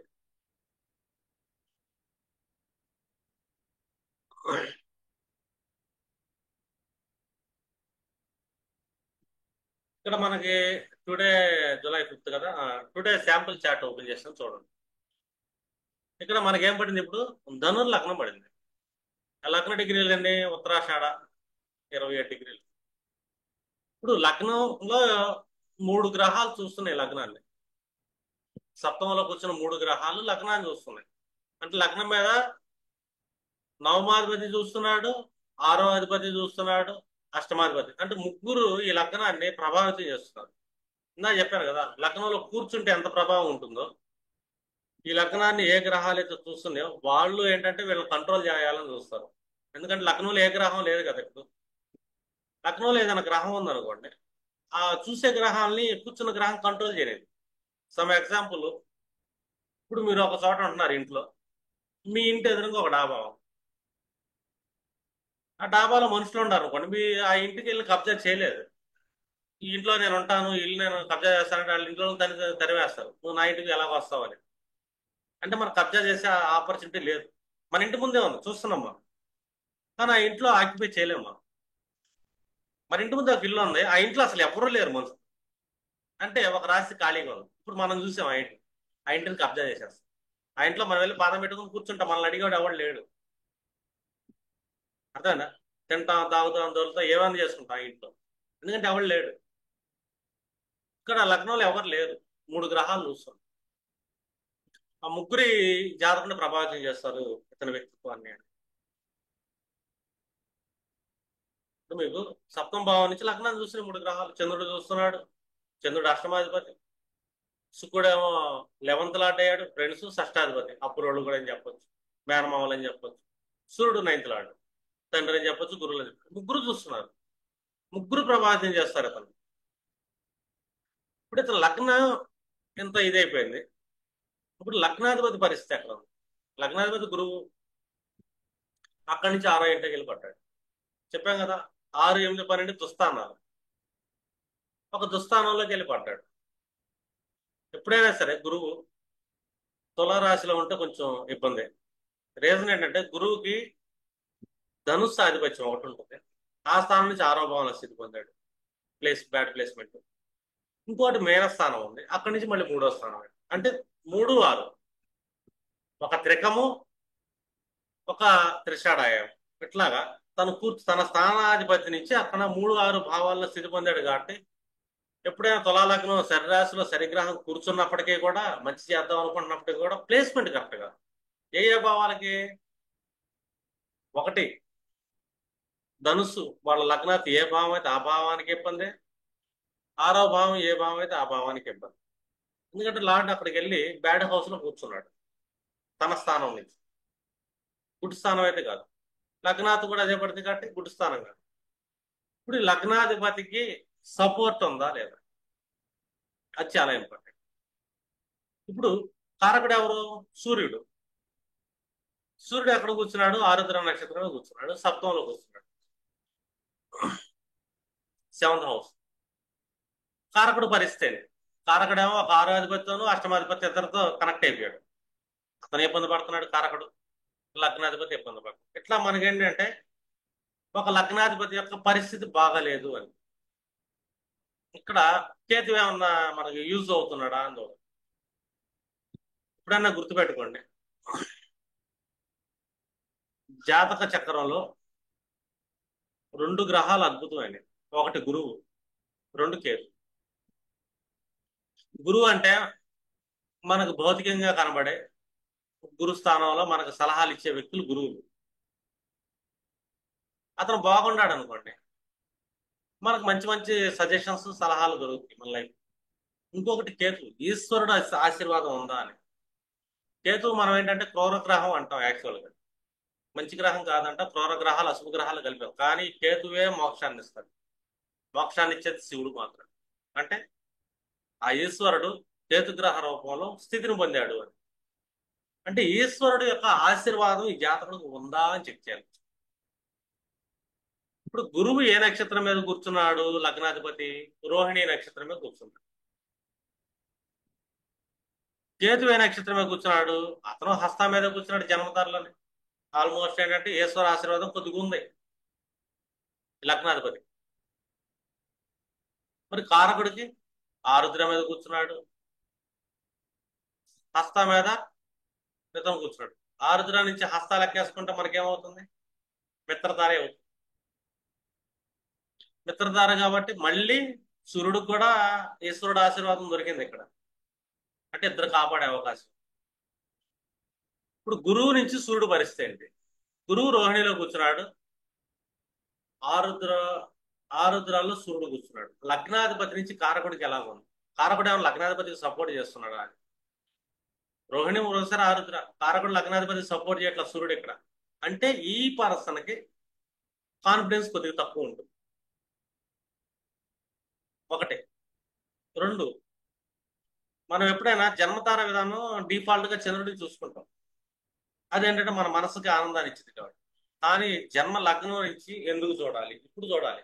ఇక్కడ మనకి టుడే జూలై 5 కదా, టుడే శాంపుల్ చార్ట్ ఓపెన్ చేస్తాం చూడండి. ఇక్కడ మనకి ఏం పడింది ఇప్పుడు, ధనుర్ లగ్నం పడింది. ఆ లగ్న డిగ్రీలు అండి ఉత్తరాషాఢ 27 డిగ్రీలు. ఇప్పుడు లగ్నంలో 3 గ్రహాలు చూస్తున్నాయి లగ్నాన్ని. సప్తమంలో కూర్చున్న 3 గ్రహాలు లగ్నాన్ని చూస్తున్నాయి. అంటే లగ్నం మీద నవమాధిపతి చూస్తున్నాడు, ఆరో అధిపతి చూస్తున్నాడు, అష్టమాధిపతి. అంటే ముగ్గురు ఈ లగ్నాన్ని ప్రభావితం చేస్తున్నారు. ఇందా చెప్పాను కదా, లగ్నంలో కూర్చుంటే ఎంత ప్రభావం ఉంటుందో, ఈ లగ్నాన్ని ఏ గ్రహాలు అయితే చూస్తున్నాయో వాళ్ళు ఏంటంటే వీళ్ళని కంట్రోల్ చేయాలని చూస్తారు. ఎందుకంటే లగ్నంలో ఏ గ్రహం లేదు కదా ఇప్పుడు. లగ్నంలో ఏదైనా గ్రహం ఉందనుకోండి, ఆ చూసే గ్రహాలని కూర్చున్న గ్రహం కంట్రోల్ చేయలేదు. సమ్ ఎగ్జాంపుల్, ఇప్పుడు మీరు ఒక చోట ఉంటున్నారు ఇంట్లో, మీ ఇంటి ఎదురుగా ఒక డాబా ఉంది. ఆ డాబాలో మనుషులు ఉన్నారు అనుకోండి, మీ ఆ ఇంటికి వెళ్ళి కబ్జా చేయలేదు. ఈ ఇంట్లో నేను ఉంటాను, ఈ ఇల్లు నేను కబ్జా చేస్తానంటే వాళ్ళ ఇంట్లో తరివేస్తారు, నువ్వు నా ఇంటికి ఎలా వస్తావని. అంటే మనకు కబ్జా చేసే ఆపర్చునిటీ లేదు, మన ఇంటి ముందే ఉంది చూస్తున్నాం మనం. కానీ ఆ ఇంట్లో ఆక్యుపై చేయలేము మనం. మన ఇంటి ముందు ఒక ఇల్లు ఉంది, ఆ ఇంట్లో అసలు ఎవరూ లేరు మనుషులు. అంటే ఒక రాశి ఖాళీగా ఉంది. ఇప్పుడు మనం చూసాం ఆ ఇంటి, ఆ ఇంటిని కబ్జా చేసేస్తాం. ఆ ఇంట్లో మనం వెళ్ళి పాదం పెట్టుకుని కూర్చుంటాం, మనల్ని అడిగాడు ఎవడు లేడు. అర్థమైనా? తింటాం, తాగుతాం, దొరుకుతాం, ఏమైనా చేసుకుంటాం ఆ ఇంట్లో, ఎందుకంటే ఎవడు లేడు. ఇక్కడ లగ్నంలో ఎవరు లేరు, 3 గ్రహాలు చూస్తాం. ఆ ముగ్గురి జాతకుని ప్రభావితం చేస్తారు ఇతని వ్యక్తిత్వాన్ని. ఇప్పుడు మీకు సప్తమ భావం నుంచి లగ్నాన్ని చూసిన 3 గ్రహాలు, చంద్రుడు చూస్తున్నాడు, చంద్రుడు అష్టమాధిపతి. శుక్రుడేమో 11th లార్డ్ అయ్యాడు, ఫ్రెండ్స్ షష్టాధిపతి, అప్పురోళ్ళు కూడా అని చెప్పొచ్చు, మేనమామలు అని చెప్పొచ్చు. సూర్యుడు 9th లార్డ్, తండ్రి అని చెప్పొచ్చు, గురువులు అని చెప్పొచ్చు. ముగ్గురు చూస్తున్నారు, ముగ్గురు ప్రభావితం చేస్తారు అతను. ఇప్పుడు ఇతను లగ్నం ఎంత ఇదైపోయింది. ఇప్పుడు లగ్నాధిపతి పరిస్థితి ఎక్కడ ఉంది? లగ్నాధిపతి గురువు, అక్కడి నుంచి 6వ ఇంటికి వెళ్ళి పడ్డాడు. చెప్పాం కదా, 6, 8, 12 దుస్థానాలు, ఒక దుస్థానంలోకి వెళ్ళి పడ్డాడు. ఎప్పుడైనా సరే గురువు తులారాశిలో ఉంటే కొంచెం ఇబ్బంది. రీజన్ ఏంటంటే గురువుకి ధనుస్సు ఆధిపత్యం ఒకటి ఉంటుంది, ఆ స్థానం నుంచి 6వ భావంలో స్థితి పొందాడు, బ్యాడ్ ప్లేస్మెంట్. ఇంకోటి మేనస్థానం ఉంది, అక్కడి నుంచి మళ్ళీ 3వ స్థానం. అంటే 3, 6, ఒక త్రికము, ఒక త్రిషాడాయం. ఇట్లాగా తన స్థానాధిపతి నుంచి అక్కడ 3, 6 భావాల్లో స్థితి పొందాడు. కాబట్టి ఎప్పుడైనా తులాలగ్నం శరీరాశిలో శనిగ్రహం కూర్చున్నప్పటికీ కూడా, మంచి చేద్దాం అనుకుంటున్నప్పటికీ కూడా ప్లేస్మెంట్ కరెక్ట్గా ఏ ఏ భావాలకి, ఒకటి ధనుస్సు వాళ్ళ లగ్నానికి ఏ భావం అయితే ఆ భావానికి ఇబ్బంది, 6వ భావం ఏ భావం అయితే ఆ భావానికి ఇబ్బంది. ఎందుకంటే లార్డ్ అక్కడికి వెళ్ళి బ్యాడ్ హౌస్ లో కూర్చున్నాడు, తన స్థానం నుంచి. గుడ్ స్థానం అయితే కాదు. లగ్నాథ్ కూడా అదే పడుతుంది కాబట్టి గుడి స్థానం కాదు. ఇప్పుడు ఈ లగ్నాధిపతికి సపోర్ట్ ఉందా లేదా, అది చాలా ఇంపార్టెంట్. ఇప్పుడు కారకుడు ఎవరు? సూర్యుడు. సూర్యుడు ఎక్కడ కూర్చున్నాడు? ఆరుద్ర నక్షత్రంలో కూర్చున్నాడు, సప్తమంలో కూర్చున్నాడు, సెవెంత్ హౌస్. కారకుడు పరిస్థితి. కారకుడేమో ఒక ఆరో అధిపతితోనూ అష్టమాధిపతి ఇద్దరితో కనెక్ట్ అయిపోయాడు. అతను ఇబ్బంది పడుతున్నాడు కారకుడు, లగ్నాధిపతి ఇబ్బంది పడుతున్నాడు. ఇట్లా మనకేంటంటే ఒక లగ్నాధిపతి యొక్క పరిస్థితి బాగాలేదు అని. ఇక్కడ కేతు ఏమన్నా మనకి యూజ్ అవుతున్నాడా అని ఇప్పుడన్నా గుర్తుపెట్టుకోండి, జాతక చక్రంలో రెండు గ్రహాలు అద్భుతమైనవి. ఒకటి గురువు, రెండు కేతు. గురువు అంటే మనకు భౌతికంగా కనబడే గురు స్థానంలో మనకు సలహాలు ఇచ్చే వ్యక్తులు గురువులు. అతను బాగున్నాడు అనుకోండి, మనకు మంచి మంచి సజెషన్స్ సలహాలు దొరుకుతాయి మన లైఫ్. ఇంకొకటి కేతు, ఈశ్వరుడు ఆశీర్వాదం ఉందా అని. కేతు మనం ఏంటంటే క్రూర గ్రహం అంటాం యాక్చువల్గా, మంచి గ్రహం కాదంట, క్రూర గ్రహాలు అశుభ గ్రహాలు కలిపాం. కానీ కేతువే మోక్షాన్ని ఇస్తాడు. మోక్షాన్ని ఇచ్చేది శివుడు మాత్రం. అంటే ఆ ఈశ్వరుడు కేతుగ్రహ రూపంలో స్థితిని పొందాడు అని. అంటే ఈశ్వరుడు యొక్క ఆశీర్వాదం ఈ జాతకుడికి ఉందా అని చెక్ చేయాలి. ఇప్పుడు గురువు ఏ నక్షత్రం మీద కూర్చున్నాడు? లగ్నాధిపతి రోహిణి నక్షత్రం మీద కూర్చున్నాడు. కేతు ఏ నక్షత్రం మీద కూర్చున్నాడు? అతను హస్త మీద కూర్చున్నాడు జన్మతారులని. ఆల్మోస్ట్ ఏంటంటే ఈశ్వర ఆశీర్వాదం కొద్దిగా ఉంది లగ్నాధిపతి. మరి కారకుడికి ఆరుద్ర మీద కూర్చున్నాడు, హస్త మీద మిత్రం కూర్చున్నాడు. ఆరుద్ర నుంచి హస్త లెక్కేసుకుంటే మనకేమవుతుంది? మిత్రధారే అవుతుంది. మిత్రధార కాబట్టి మళ్ళీ సూర్యుడికి కూడా ఈశ్వరుడు ఆశీర్వాదం దొరికింది ఇక్కడ. అంటే ఇద్దరు కాపాడే అవకాశం. ఇప్పుడు గురువు నుంచి సూర్యుడు పరిస్థితి ఏంటి? గురువు రోహిణిలో కూర్చున్నాడు, ఆరుద్ర ఆరుద్రాల్లో సూర్యుడు కూర్చున్నాడు. లగ్నాధిపతి నుంచి కారకుడికి ఎలా ఉంది? కారకుడు ఏమైనా లగ్నాధిపతికి సపోర్ట్ చేస్తున్నాడా? రోహిణి మరోసారి ఆరుద్ర, కారకుడు లగ్నాధిపతికి సపోర్ట్ చేయట్ల సూర్యుడు ఇక్కడ. అంటే ఈ పర్సన్కి కాన్ఫిడెన్స్ కొద్దిగా తక్కువ ఉంటుంది. ఒకటి. రెండు, మనం ఎప్పుడైనా జన్మతార విధానం డిఫాల్ట్ గా చంద్రుడిని చూసుకుంటాం. అదేంటంటే మన మనసుకి ఆనందాన్ని ఇచ్చింది కాబట్టి. కానీ జన్మ లగ్నం నుంచి ఎందుకు చూడాలి? ఇప్పుడు చూడాలి.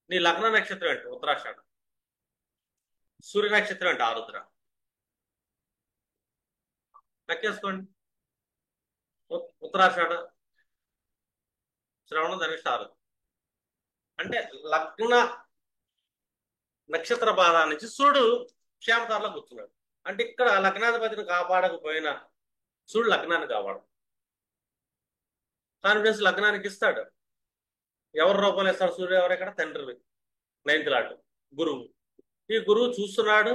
నీ లగ్న నక్షత్రం ఏంటి? ఉత్తరాషాఢ. సూర్య నక్షత్రం ఏంటి? ఆరుద్ర. లెక్కేసుకోండి. ఉత్తరాషాఢ, శ్రవణ, ధనిష్ట, ఆరుద్ర. అంటే లగ్న నక్షత్ర బాధ నుంచి సూర్యుడు క్షేమతారలో కూర్చున్నాడు. అంటే ఇక్కడ లగ్నాధిపతిని కాపాడకపోయినా సూర్యుడు లగ్నాన్ని కాపాడు. కాన్ఫిడెన్స్ లగ్నానికి ఇస్తాడు. ఎవరి రూపంలో ఇస్తాడు సూర్యుడు? ఎవరు ఇక్కడ? తండ్రి, నైన్త్ లాట్ గురువు. ఈ గురువు చూస్తున్నాడు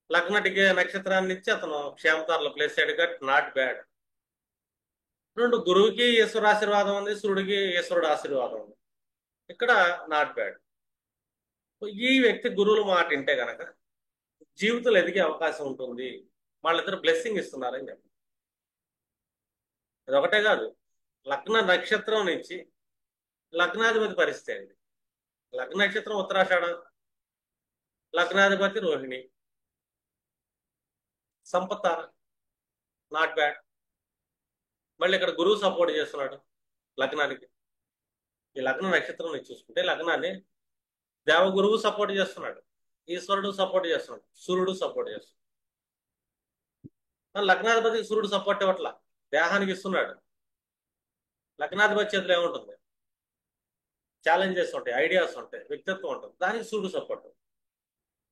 లగ్నటికి నక్షత్రాన్ని ఇచ్చి అతను క్షేమతారలో ప్లేస్ అయ్యాడు కాబట్టి నాట్ బ్యాడ్. రెండు, గురువుకి ఈశ్వర ఆశీర్వాదం ఉంది, సూర్యుడికి ఈశ్వరుడు ఆశీర్వాదం ఉంది. ఇక్కడ నాట్ బ్యాడ్. ఈ వ్యక్తి గురువుల మాట వింటే గనక జీవితంలో ఎదిగే అవకాశం ఉంటుంది. వాళ్ళిద్దరు బ్లెస్సింగ్ ఇస్తున్నారని చెప్పి. అది ఒకటే కాదు, లగ్న నక్షత్రం నుంచి లగ్నాధిపతి పరిస్థితి అండి. లగ్న నక్షత్రం ఉత్తరాషాఢ, లగ్నాధిపతి రోహిణి, సంపత్తార, నాట్ బ్యాడ్. మళ్ళీ ఇక్కడ గురువు సపోర్ట్ చేస్తున్నాడు లగ్నానికి. ఈ లగ్న నక్షత్రం నుంచి చూసుకుంటే లగ్నాన్ని దేవగురువు సపోర్ట్ చేస్తున్నాడు, ఈశ్వరుడు సపోర్ట్ చేస్తున్నాడు, సూర్యుడు సపోర్ట్ చేస్తున్నాడు. లగ్నాధిపతికి సూర్యుడు సపోర్ట్ ఇవ్వట్ల, దేహానికి ఇస్తున్నాడు. లగ్నాధిపతి చేతిలో ఏముంటుంది? ఛాలెంజెస్ ఉంటాయి, ఐడియాస్ ఉంటాయి, వ్యక్తిత్వం ఉంటుంది, దానికి సూర్యుడు సపోర్ట్.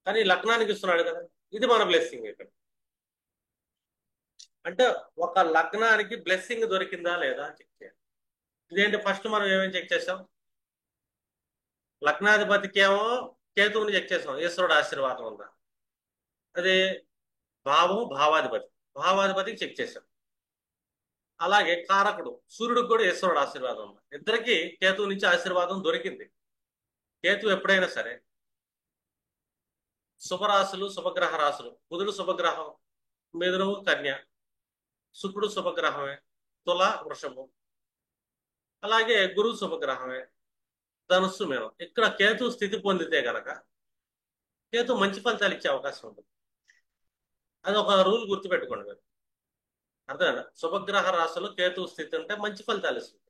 కానీ లగ్నానికి ఇస్తున్నాడు కదా, ఇది మన బ్లెస్సింగ్ ఇక్కడ. అంటే ఒక లగ్నానికి బ్లెస్సింగ్ దొరికిందా లేదా చెక్ చేయాలి. ఇదేంటి, ఫస్ట్ మనం ఏమేమి చెక్ చేసాం? లగ్నాధిపతికి ఏమో కేతువుని చెక్ చేసాం, ఈశ్వరుడు ఆశీర్వాదం ఉందా. అదే భావం, భావాధిపతికి చెక్ చేశాం. అలాగే కారకుడు సూర్యుడికి కూడా ఈశ్వరుడు ఆశీర్వాదం ఉంది. ఇద్దరికి కేతువు నుంచి ఆశీర్వాదం దొరికింది. కేతు ఎప్పుడైనా సరే శుభరాశులు, శుభగ్రహ రాశులు, బుధుడు శుభగ్రహం, మిథునము, కన్య, శుక్రుడు శుభగ్రహమే, తుల, వృషభం. అలాగే గురువు శుభగ్రహమే. ధనుస్సు మీనం ఇక్కడ కేతు స్థితి పొందితే గనక కేతు మంచి ఫలితాలు ఇచ్చే అవకాశం ఉంటుంది. అది ఒక రూల్ గుర్తుపెట్టుకోండి మీరు. అర్థమైనా? శుభగ్రహ రాశులు కేతు స్థితి ఉంటే మంచి ఫలితాలు ఇస్తుంది.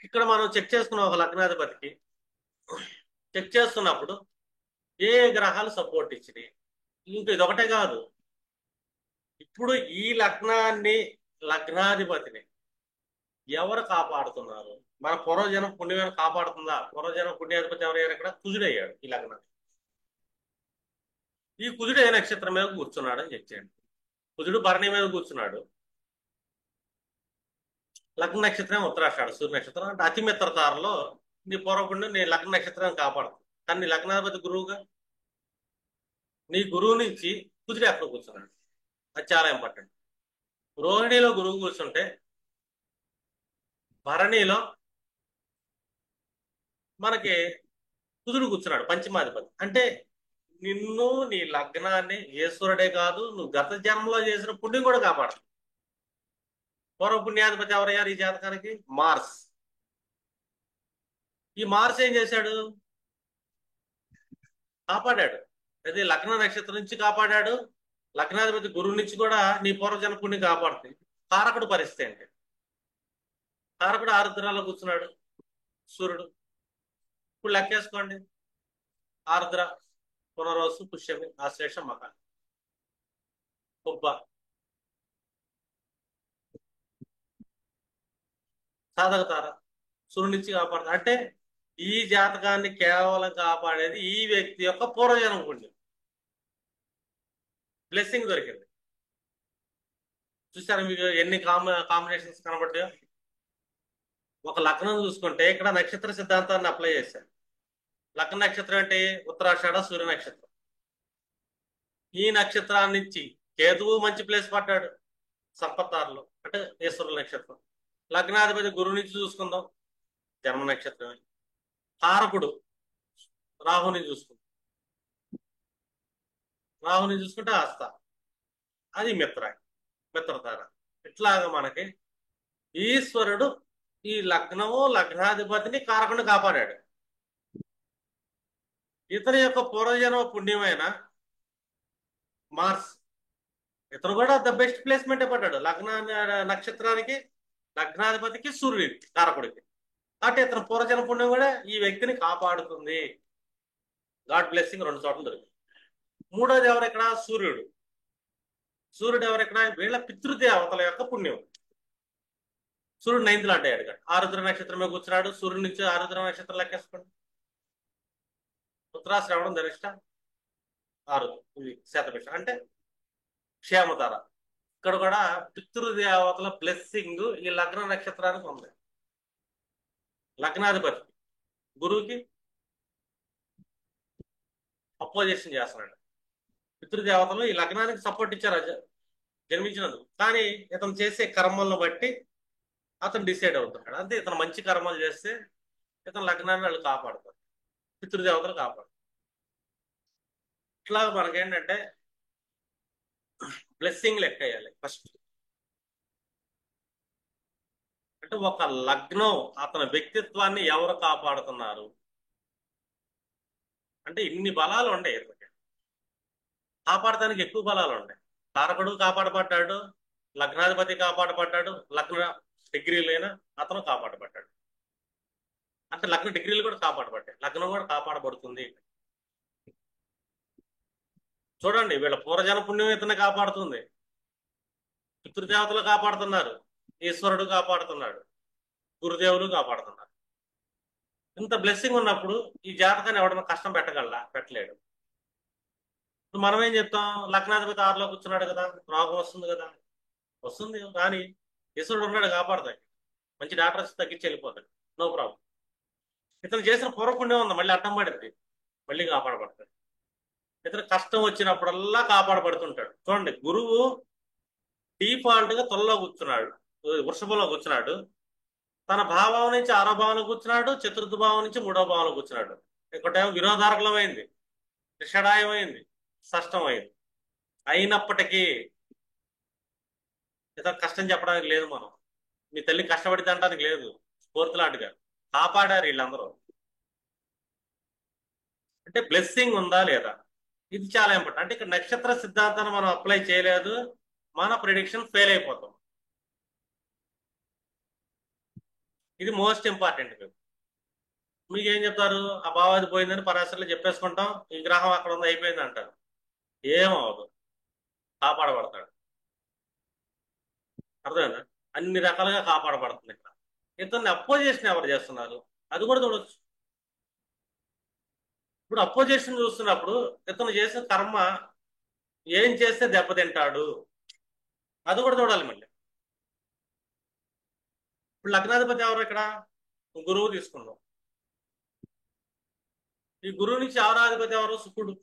ఇక్కడ మనం చెక్ చేసుకున్న ఒక లగ్నాధిపతికి చెక్ చేస్తున్నప్పుడు ఏ ఏ గ్రహాలు సపోర్ట్ ఇచ్చినాయి. ఇంక ఇదొకటే కాదు, ఇప్పుడు ఈ లగ్నాన్ని లగ్నాధిపతిని ఎవరు కాపాడుతున్నారు? మన పూర్వజనం పుణ్యమైన కాపాడుతుందా? పూర్వజనం పుణ్యాధిపతి ఎవరయ్యారు? ఇక్కడ కుజుడయ్యాడు ఈ లగ్నం. ఈ కుజుడు ఏ నక్షత్రం మీద కూర్చున్నాడు అని చెక్ చేయండి. కుజుడు భరణి మీద కూర్చున్నాడు. లగ్న నక్షత్రం ఉత్తరాషాఢ సూర్య నక్షత్రం అంటే అతి మిత్ర తారలో నీ పూర్వపుణ్యం నీ లగ్న నక్షత్రం కాపాడుతుంది. కానీ నీ లగ్నాధిపతి గురువుగా నీ గురువు నుంచి కుజుడు ఎక్కడ కూర్చున్నాడు, అది చాలా ఇంపార్టెంట్. రోహిణిలో గురువు కూర్చుంటే భరణిలో మనకి కుజుడు కూర్చున్నాడు పంచమాధిపతి. అంటే నిన్ను నీ లగ్నాన్ని ఈశ్వరుడే కాదు, నువ్వు గత జన్మలో చేసిన పుణ్యం కూడా కాపాడు. పూర్వ పుణ్యాధిపతి ఎవరయ్యారు ఈ జాతకానికి? మార్స్. ఈ మార్స్ ఏం చేశాడు? కాపాడాడు. అది లగ్న నక్షత్రం నుంచి కాపాడాడు. లగ్నాధిపతి గురువు నుంచి కూడా నీ పూర్వజన్మ పుణ్యం కాపాడుతుంది. కారకుడు పరిస్థితి ఏంటి? కారకుడు ఆరుద్రాల్లో కూర్చున్నాడు సూర్యుడు. ఇప్పుడు లెక్కేసుకోండి. ఆరుద్ర, పునరోసు, పుష్యమి, ఆశ్లేషం, మక, కుబ్బ, సాధకతార సూర్యుడి నుంచి కాపాడుతుంది. అంటే ఈ జాతకాన్ని కేవలం కాపాడేది ఈ వ్యక్తి యొక్క పూర్వజన్మ పుణ్యం. బ్లెస్సింగ్ దొరికింది. చూసారా మీకు ఎన్ని కాంబినేషన్స్ కనబడ్డాయో? ఒక లగ్నం చూసుకుంటే ఇక్కడ నక్షత్ర సిద్ధాంతాన్ని అప్లై చేశారు. లగ్న నక్షత్రం అంటే ఉత్తరాషాఢ సూర్య నక్షత్రం. ఈ నక్షత్రాన్ని నుంచి కేతువు మంచి ప్లేస్ పడ్డాడు సంపత్తారులో, అంటే ఈశ్వరుల నక్షత్రం. లగ్నాధిపతి గురువు నుంచి చూసుకుందాం, జన్మ నక్షత్రమే. తారకుడు రాహుని చూసుకుందాం, రాహుని చూసుకుంటే ఆస్థ, అది మిత్రతార. ఇట్లాగా మనకి ఈశ్వరుడు ఈ లగ్నము లగ్నాధిపతిని కారకుని కాపాడాడు. ఇతని యొక్క పూర్వజన్మ పుణ్యమైన మార్స్, ఇతను కూడా ద బెస్ట్ ప్లేస్మెంటే పడ్డాడు నక్షత్రానికి, లగ్నాధిపతికి, సూర్యుడికి, కారకుడికి. కాబట్టి ఇతను పూర్వజన్మ పుణ్యం కూడా ఈ వ్యక్తిని కాపాడుతుంది. గాడ్ బ్లెస్సింగ్ రెండు చోట్ల దొరికింది. మూడోది ఎవరు ఇక్కడ? సూర్యుడు. సూర్యుడు ఎవరు ఇక్కడ? వీళ్ళ పితృదేవతల యొక్క పుణ్యం. సూర్యుడు 9th లాంటి అడిగాడు. ఆరుద్ర నక్షత్రమే కూర్చున్నాడు. సూర్యుడి నుంచి ఆరుద్ర నక్షత్రం లెక్కేసుకోండి. ఉత్తరా, శ్రవణం, ధనిష్ట, ఆరు, ఇది శతభిష అంటే క్షేమతార. ఇక్కడ కూడా పితృదేవతల బ్లెస్సింగ్ ఈ లగ్న నక్షత్రానికి ఉంది. లగ్నాధిపతి గురువుకి అపోజిషన్ చేస్తున్నాడు. పితృదేవతలు ఈ లగ్నానికి సపోర్ట్ ఇచ్చారు జన్మించినందుకు. కానీ ఇతను చేసే కర్మలను బట్టి అతను డిసైడ్ అవుతున్నాడు. అంతే, ఇతను మంచి కర్మలు చేస్తే ఇతను లగ్నాన్ని వాళ్ళు కాపాడుతారు, పితృదేవతలు కాపాడు. ఇట్లా మనకేంటంటే బ్లెస్సింగ్ లెక్క వేయాలి ఫస్ట్. అంటే ఒక లగ్నం అతని వ్యక్తిత్వాన్ని ఎవరు కాపాడుతున్నారు అంటే ఇన్ని బలాలు ఉంటాయి. ఇతనికి కాపాడటానికి ఎక్కువ బలాలు ఉంటాయి. తారకుడు కాపాడబడ్డాడు, లగ్నాధిపతి కాపాడబడ్డాడు, లగ్న డిగ్రీలైనా అతను కాపాడబడ్డాడు. అంటే లగ్న డిగ్రీలు కూడా కాపాడబడ్డాయి, లగ్నం కూడా కాపాడబడుతుంది. చూడండి, వీళ్ళ పూర్వజన పుణ్యం ఇతన్ని కాపాడుతుంది, పితృదేవతలు కాపాడుతున్నారు, ఈశ్వరుడు కాపాడుతున్నాడు, గురుదేవులు కాపాడుతున్నారు. ఇంత బ్లెస్సింగ్ ఉన్నప్పుడు ఈ జాతకాన్ని ఎవడన్నా కష్టం పెట్టలేడు. మనం ఏం చెప్తాం? లగ్నాధిపతి 6లో కూర్చున్నాడు కదా, రోగం వస్తుంది కదా, వస్తుంది. కానీ ఈశ్వరుడు ఉన్నాడు, కాపాడతాయి. మంచి డాక్టర్స్ తగ్గించి వెళ్ళిపోతాడు, నో ప్రాబ్లం. ఇతను చేసిన పూర్వపుణ్యం ఉంది, మళ్ళీ అడ్డం పడింది, మళ్ళీ కాపాడబడతాడు. ఇతను కష్టం వచ్చినప్పుడల్లా కాపాడబడుతుంటాడు. చూడండి, గురువు డిఫాల్ట్ గా తొలలో కూర్చున్నాడు, వృషభంలో కూర్చున్నాడు, తన భావం నుంచి 6వ భావంలో కూర్చున్నాడు, చతుర్థ భావం నుంచి 3వ భావంలో కూర్చున్నాడు. ఒకటేమో విరోధార్కులమైంది, షడాయమైంది, షష్టమైంది. అయినప్పటికీ ఇతను కష్టం చెప్పడానికి లేదు. మనం మీ తల్లి కష్టపడి తినడానికి లేదు. స్ఫూర్తిలాంటిగా కాపాడారు వీళ్ళందరూ. అంటే బ్లెస్సింగ్ ఉందా లేదా, ఇది చాలా ఇంపార్టెంట్. అంటే ఇక్కడ నక్షత్ర సిద్ధాంతాన్ని మనం అప్లై చేయలేదు, మన ప్రిడిక్షన్ ఫెయిల్ అయిపోతాం. ఇది మోస్ట్ ఇంపార్టెంట్. మీకు ఏం చెప్తారు, ఆ బావాది పోయిందని పరాశర్లు చెప్పేసుకుంటాం, ఈ గ్రహం అక్కడ ఉంది అయిపోయింది అంటారు. ఏమవదు, కాపాడబడతాడు. అర్థమైందా? అన్ని రకాలుగా కాపాడబడుతుంది ఇక్కడ. ఇతన్ని అపోజిషన్ ఎవరు చేస్తున్నారు అది కూడా చూడొచ్చు. ఇప్పుడు అపోజిషన్ చూస్తున్నప్పుడు ఇతను చేసిన కర్మ ఏం చేస్తే దెబ్బతింటాడు అది కూడా చూడాలి మళ్ళీ. ఇప్పుడు లగ్నాధిపతి ఎవరు ఇక్కడ, గురువు తీసుకుందాం. ఈ గురువు నుంచి ఆరాధిపతి ఎవరు, శుక్రుడు.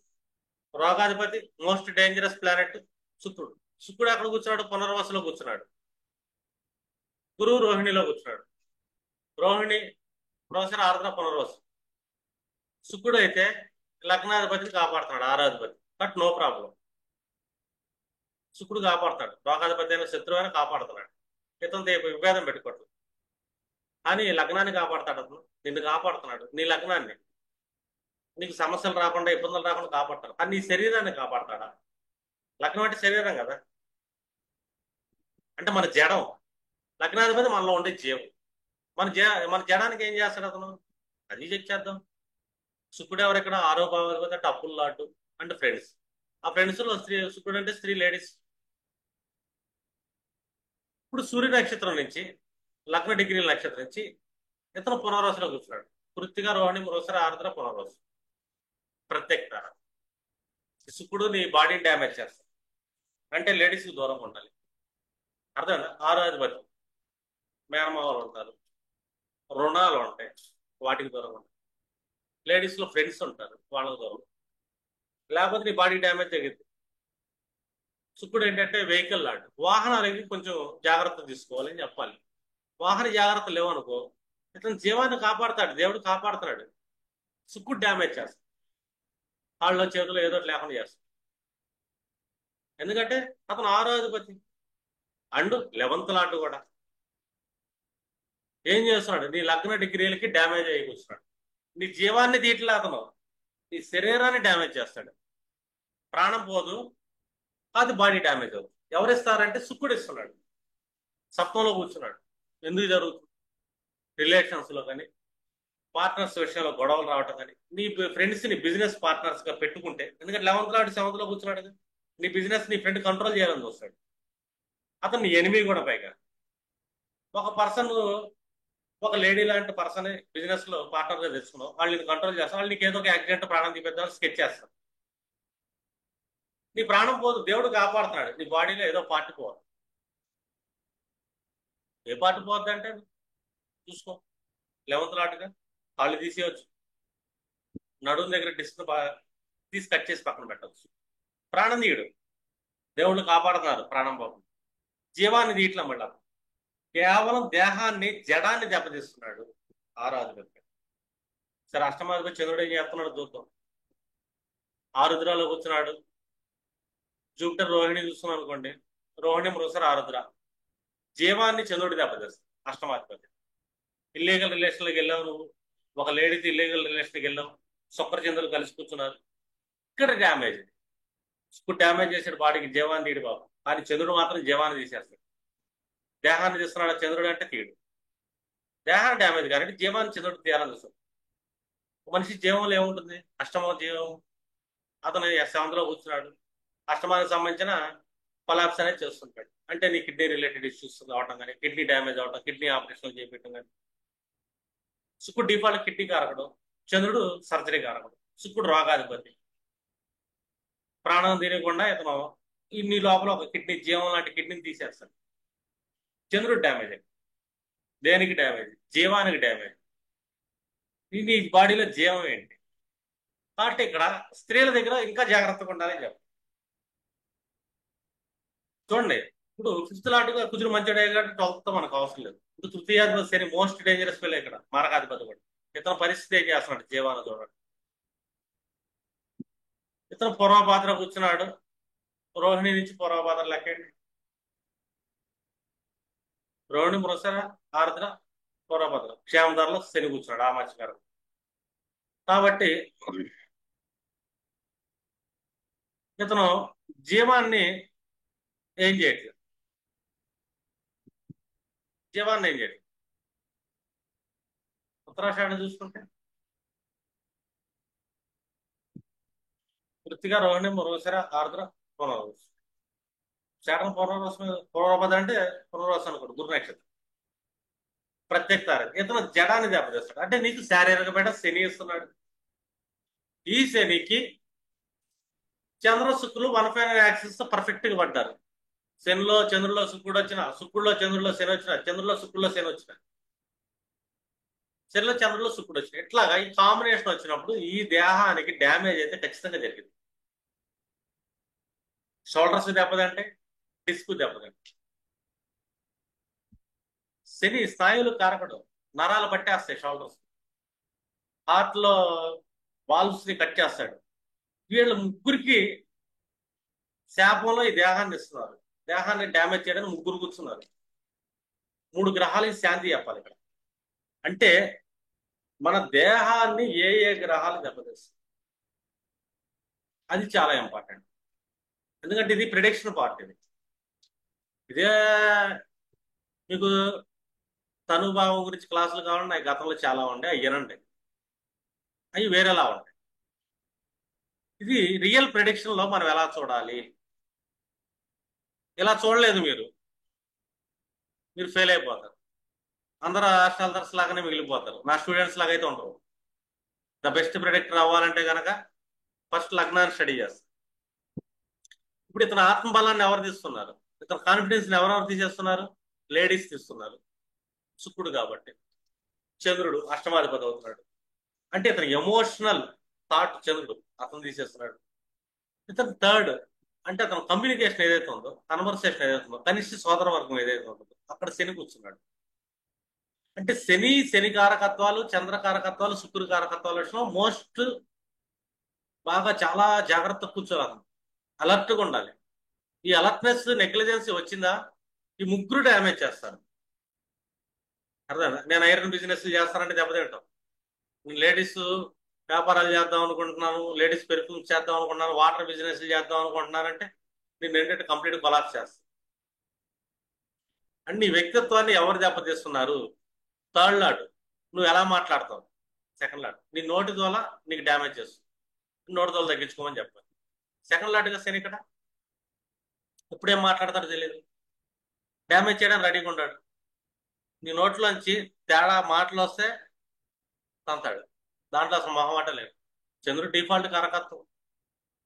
రోగాధిపతి, మోస్ట్ డేంజరస్ ప్లానెట్ శుక్రుడు. శుక్రుడు ఎక్కడ కూర్చున్నాడు, పునర్వసులో కూర్చున్నాడు. గురువు రోహిణిలో కూర్చున్నాడు. రోహిణి ప్రొఫెసర్ ఆరుద్ర పునర్వసు. శుక్రుడు అయితే లగ్నాధిపతిని కాపాడుతున్నాడు, ఆరాధిపతి. బట్ నో ప్రాబ్లం, శుక్రుడు కాపాడుతాడు. రోగాధిపతి అయిన శత్రువు అయినా కాపాడుతున్నాడు. ఇతనితో విభేదం పెట్టుకోవట్లేదు. కానీ లగ్నాన్ని కాపాడుతాడు అతను, నిన్ను కాపాడుతున్నాడు. నీ లగ్నాన్ని, నీకు సమస్యలు రాకుండా ఇబ్బందులు రాకుండా కాపాడతాడు. కానీ నీ శరీరాన్ని కాపాడతాడా? లగ్నం అంటే శరీరం కదా, అంటే మన జడం. లగ్నాధిపతి మనలో ఉండే జీవం. మన జడానికి ఏం చేస్తాడు అతను, అది చెక్ చేద్దాం. శుక్రుడు ఎవరు ఇక్కడ, ఆరో భావాధిపతి అంటే అప్పుల లాటు అంటే ఫ్రెండ్స్. ఆ ఫ్రెండ్స్ లో స్త్రీ, శుక్రుడు అంటే స్త్రీ, లేడీస్. ఇప్పుడు సూర్య నక్షత్రం నుంచి, లగ్న డిగ్రీల నక్షత్రం నుంచి ఇతను పునర్వసులో కూర్చున్నాడు. కృత్తిక, రోహిణి, మృగశిర, ఆరుద్ర పునర్వసు. ప్రత్యేకత, శుక్రుడు నీ బాడీని డ్యామేజ్ చేస్తాడు. అంటే లేడీస్కి దూరంగా ఉండాలి. అర్థమైందా? ఆరో అధిపతి, మేనమావలు ఉంటారు, రుణాలు ఉంటాయి, వాటికి దూరంగా ఉంటాయి. లేడీస్లో ఫ్రెండ్స్ ఉంటారు, వాళ్ళకి దూరం. లేకపోతే నీ బాడీ డ్యామేజ్ జరిగింది. శుక్రుడు ఏంటంటే వెహికల్ లాంటి, వాహనాలకి కొంచెం జాగ్రత్త తీసుకోవాలని చెప్పాలి. వాహన జాగ్రత్త లేవనుకో, ఇతను జీవాన్ని కాపాడుతాడు, దేవుడు కాపాడుతున్నాడు. శుక్రుడు డ్యామేజ్ చేస్తాడు, కాళ్ళలో చేతులు ఏదో ఒకటి లేకుండా చేస్తాడు. ఎందుకంటే అతను ఆరో అధిపతి అండ్ 11th లాంటి కూడా ఏం చేస్తున్నాడు, నీ లగ్న డిగ్రీలకి డ్యామేజ్ అయ్యి కూర్చున్నాడు. నీ జీవాన్ని తీయట్లే అతను, నీ శరీరాన్ని డ్యామేజ్ చేస్తాడు. ప్రాణం పోదు, అది బాడీ డ్యామేజ్ అవుతుంది. ఎవరిస్తారంటే శుక్రుడు ఇస్తున్నాడు, సప్తంలో కూర్చున్నాడు. ఎందుకు జరుగుతుంది, రిలేషన్స్ లో కానీ పార్ట్నర్స్ విషయంలో గొడవలు రావటం కానీ, నీ ఫ్రెండ్స్ ని బిజినెస్ పార్ట్నర్స్ గా పెట్టుకుంటే, ఎందుకంటే 11th లాంటి 7th లో కూర్చున్నాడు కదా, నీ బిజినెస్ నీ ఫ్రెండ్ కంట్రోల్ చేయాలని చూస్తాడు. అతను నీ ఎనిమి కూడా పైగా. ఒక పర్సన్, ఒక లేడీ లాంటి పర్సన్ బిజినెస్ లో పార్ట్నర్ గా తెచ్చుకున్నావు, వాళ్ళు నేను కంట్రోల్ చేస్తాను, వాళ్ళు నీకు ఏదో ఒక యాక్సిడెంట్ ప్రాణం తీపిద్దామని స్కెచ్ చేస్తాను. నీ ప్రాణం పోదు, దేవుడు కాపాడుతున్నాడు. నీ బాడీలో ఏదో పార్ట్ పోదు. ఏ పార్ట్ పోద్ది అంటే చూసుకో. 11th లాట్గా కాళ్ళు తీసేయచ్చు, నడుము దగ్గర డిస్క్ తీసి కట్ చేసి పక్కన పెట్టవచ్చు. ప్రాణం తీయడు, దేవుళ్ళు కాపాడుతున్నారు, ప్రాణం పోకుండా. జీవాన్ని తీయట్లా మళ్ళా, కేవలం దేహాన్ని, జడాన్ని దెబ్బతీస్తున్నాడు ఆరాధన. సరే, అష్టమాధిపతి చంద్రుడు ఏం చేస్తున్నాడు చూద్దాం. ఆరుద్రలో కూర్చున్నాడు. జూపిటర్ రోహిణి చూస్తున్నాం అనుకోండి, రోహిణి, మృగశిర, ఆరుద్ర. జీవాన్ని చంద్రుడి దెబ్బతీస్తాడు అష్టమాధిపతి. ఇల్లీగల్ రిలేషన్లోకి వెళ్ళావు నువ్వు, ఒక లేడీతో ఇల్లీగల్ రిలేషన్కి వెళ్ళావు, శుక్ర చంద్రులు కలిసి కూర్చున్నారు, ఇక్కడ డ్యామేజ్. ఇప్పుడు డ్యామేజ్ చేసాడు బాడీకి, జీవాన్ని తీయడు బాబు. కానీ చంద్రుడు మాత్రం జీవాన్ని తీసేస్తాడు. దేహాన్ని తీస్తున్నాడు చంద్రుడు అంటే తీయడు. దేహాన్ని డ్యామేజ్ కానీ జీవాన్ని చంద్రుడు తీయాలని చూస్తాడు. మనిషి జీవంలో ఏముంటుంది, అష్టమ జీవం. అతను 7th కూర్చున్నాడు, అష్టమానికి సంబంధించిన కొలాప్స్ అనేది చేస్తుంటాడు. అంటే నీ కిడ్నీ రిలేటెడ్ ఇష్యూస్ అవటం కానీ, కిడ్నీ డ్యామేజ్ అవటం, కిడ్నీ ఆపరేషన్ చేపించడం కానీ. శుక్రుడు డిఫాల్ట్ కిడ్నీ కారకుడు, చంద్రుడు సర్జరీ కారకుడు. శుక్రుడు రోగాధిపతి, ప్రాణం తీయకుండా ఇతను నీ లోపల ఒక కిడ్నీ, జీవం లాంటి కిడ్నీని తీసేస్తాడు. చంద్రుడు డ్యామేజ్ అయింది. దేనికి డ్యామేజ్, జీవానికి డ్యామేజ్. నీ బాడీలో జీవం ఏంటి కాబట్టి ఇక్కడ స్త్రీల దగ్గర ఇంకా జాగ్రత్తగా ఉండాలని చెప్పాలి. చూడండి, ఇప్పుడు 5th లాట్గా కుజుడు మంచిగా కాబట్టి 12th మనకు అవసరం లేదు. ఇప్పుడు తృతీయాధిపతి శని మోస్ట్ డేంజరస్ పిల్ల ఇక్కడ, మారకాధిపతి కూడా. ఇతను పరిస్థితి ఏం చేస్తున్నాడు, జీవాన్ని చూడండి. ఇతను పూర్వపాత్ర కూర్చున్నాడు, రోహిణి నుంచి పూర్వపాత్ర లెక్కండి. రోహిణి మృగశిర ఆర్ద్ర పూర్వభద్ర క్షేమదారులో శని కూర్చున్నాడు ఆ మధ్యకారం. కాబట్టి ఇతను జీవాన్ని ఏం చేయట్లేదు. జీవాన్ని ఏం చేయట్లేదు. ఉత్తరాషాఢ చూసుకుంటే కృత్తిక రోహిణి మృగశిర ఆర్ద్ర పునర్వసు. శాటం పూర్వరసం పూర్వభద్ర అంటే పునర్వసం అనుకోండి, గురు నక్షత్రం ప్రత్యేక తారీఖు. ఇతను జడాన్ని దెబ్బతీస్తాడు. అంటే నీకు శారీరక బయట శని ఇస్తున్నాడు. ఈ శనికి చంద్ర శుక్రులు 1 యాక్సిస్ తో పర్ఫెక్ట్ గా పడ్డారు. శనిలో చంద్రుల్లో శుక్రుడు వచ్చిన, శుక్రుల్లో చంద్రుల్లో శని వచ్చిన, చంద్రుల్లో శుక్రుల్లో శని వచ్చిన, శనిలో చంద్రుల్లో శుక్రుడు వచ్చిన, ఇట్లాగా ఈ కాంబినేషన్ వచ్చినప్పుడు ఈ దేహానికి డ్యామేజ్ అయితే ఖచ్చితంగా జరిగింది. Shoulders దెబ్బతంటే, disc దెబ్బతంటే. శని స్నాయులు కారకుడు, నరాలు పట్టేస్తాయి షోల్డర్స్. హార్ట్ లో వాల్వ్స్ ని కట్ చేస్తాడు. వీళ్ళ ముగ్గురికి శాపంలో ఈ దేహాన్ని ఇస్తున్నారు. దేహాన్ని డ్యామేజ్ చేయడానికి ముగ్గురు కూర్చున్నారు. 3 గ్రహాలకి శాంతి చెప్పాలి ఇక్కడ. అంటే మన దేహాన్ని ఏ గ్రహాలు దెబ్బతీస్తాయి, అది చాలా ఇంపార్టెంట్. ఎందుకంటే ఇది ప్రిడిక్షన్ పార్ట్. ఇదే మీకు తనుభావం గురించి క్లాసులు కావాలంటే నాకు గతంలో చాలా ఉండే, అవి వినండి. అవి వేరేలా ఉంటాయి. ఇది రియల్ ప్రిడిక్షన్ లో మనం ఎలా చూడాలి. ఇలా చూడలేదు మీరు, మీరు ఫెయిల్ అయిపోతారు. అందరూ ఆస్ట్రాలజర్స్ లాగానే మిగిలిపోతారు. నా స్టూడెంట్స్ లాగా అయితే ఉండరు. ద బెస్ట్ ప్రిడిక్టర్ అవ్వాలంటే కనుక ఫస్ట్ లగ్నాన్ని స్టడీ చేస్తారు. ఇప్పుడు ఇతను ఆత్మబలాన్ని ఎవరు తీస్తున్నారు, ఇతను కాన్ఫిడెన్స్ ఎవరెవరు తీసేస్తున్నారు? లేడీస్ తీస్తున్నారు. శుక్రుడు కాబట్టి. చంద్రుడు అష్టమాధిపతి అవుతున్నాడు. అంటే ఇతను ఎమోషనల్ థాట్ చంద్రుడు అతను తీసేస్తున్నాడు. ఇతను థర్డ్ అంటే అతను కమ్యూనికేషన్ ఏదైతే ఉందో, కన్వర్సేషన్ ఏదైతే ఉందో, కనిష్ట సోదర వర్గం ఏదైతే ఉందో అక్కడ శని కూర్చున్నాడు. అంటే శని కారకత్వాలు, చంద్ర కారకత్వాలు, శుక్రుడు కారకత్వాల విషయంలో మోస్ట్ బాగా చాలా జాగ్రత్త కూర్చోవాలి. అలర్ట్గా ఉండాలి. ఈ అలర్ట్నెస్ నెగ్లిజెన్సీ వచ్చిందా ఈ ముగ్గురు డ్యామేజ్ చేస్తారు. అర్థం? నేను ఐరన్ బిజినెస్ చేస్తానంటే దెబ్బతింటాం. లేడీస్ వ్యాపారాలు చేద్దాం అనుకుంటున్నాను, లేడీస్ పెర్ఫ్యూమ్స్ చేద్దాం అనుకుంటున్నాను, వాటర్ బిజినెస్ చేద్దాం అనుకుంటున్నానంటే నేను ఏంటంటే కంప్లీట్ కొలాప్స్ చేస్తాను. అండ్ నీ వ్యక్తిత్వాన్ని ఎవరు దెబ్బతీస్తున్నారు? థర్డ్ లాట్ నువ్వు ఎలా మాట్లాడతావు. సెకండ్ లాట్ నీ నోటి ద్వారా నీకు డ్యామేజ్ చేస్తుంది. నోటి ద్వారా తగ్గించుకోమని చెప్పాలి. సెకండ్ లాట్గా శని ఇక్కడ ఎప్పుడేం మాట్లాడతాడో తెలియదు. డ్యామేజ్ చేయడానికి రెడీగా ఉంటాడు. నీ నోట్లోంచి తేడా మాటలు వస్తే తంతాడు. దాంట్లో అసలు మొహమాట లేదు. చంద్రుడు డిఫాల్ట్ కారకత్వం,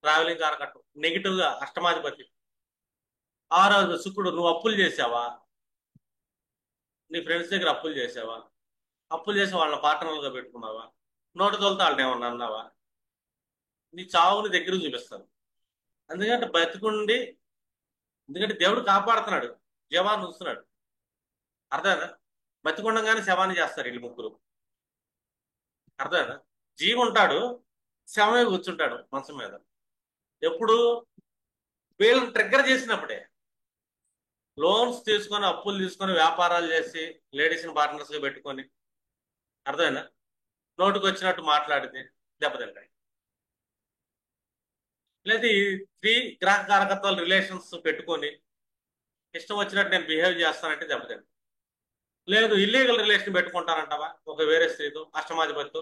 ట్రావెలింగ్ కారకత్వం, నెగిటివ్ గా అష్టమాధిపతి. ఆరోజు శుక్రుడు నువ్వు అప్పులు చేసావా, నీ ఫ్రెండ్స్ దగ్గర అప్పులు చేసావా, అప్పులు చేసి వాళ్ళని పార్ట్నర్లుగా పెట్టుకున్నావా, నోటి తోలుతా వాళ్ళని ఏమన్నా అన్నావా, నీ చావుని దగ్గర చూపిస్తాను. ఎందుకంటే బతికుండి, ఎందుకంటే దేవుడు కాపాడుతున్నాడు, జవాన్ని ఉంచుతున్నాడు. అర్థమైనా? బతికుండగానే శవాన్ని చేస్తారు వీళ్ళు ముగ్గురు. అర్థమైనా? జీవి ఉంటాడు, శవమే కూర్చుంటాడు మంచం మీద. ఎప్పుడు? వీళ్ళని ట్రిగ్గర్ చేసినప్పుడే. లోన్స్ తీసుకొని, అప్పులు తీసుకొని, వ్యాపారాలు చేసి, లేడీస్ని పార్ట్నర్స్ గా పెట్టుకొని, అర్థమైనా, నోటుకు వచ్చినట్టు మాట్లాడితే దెబ్బతింటాయి. లేదా ఈ 3 గ్రహ కారకత్వాలు రిలేషన్స్ పెట్టుకొని ఇష్టం వచ్చినట్టు నేను బిహేవ్ చేస్తానంటే దెబ్బతింటాయి. లేదు ఇల్లీగల్ రిలేషన్ పెట్టుకుంటానంటావా ఒక వేరే స్త్రీతో, అష్టమాధిపతితో,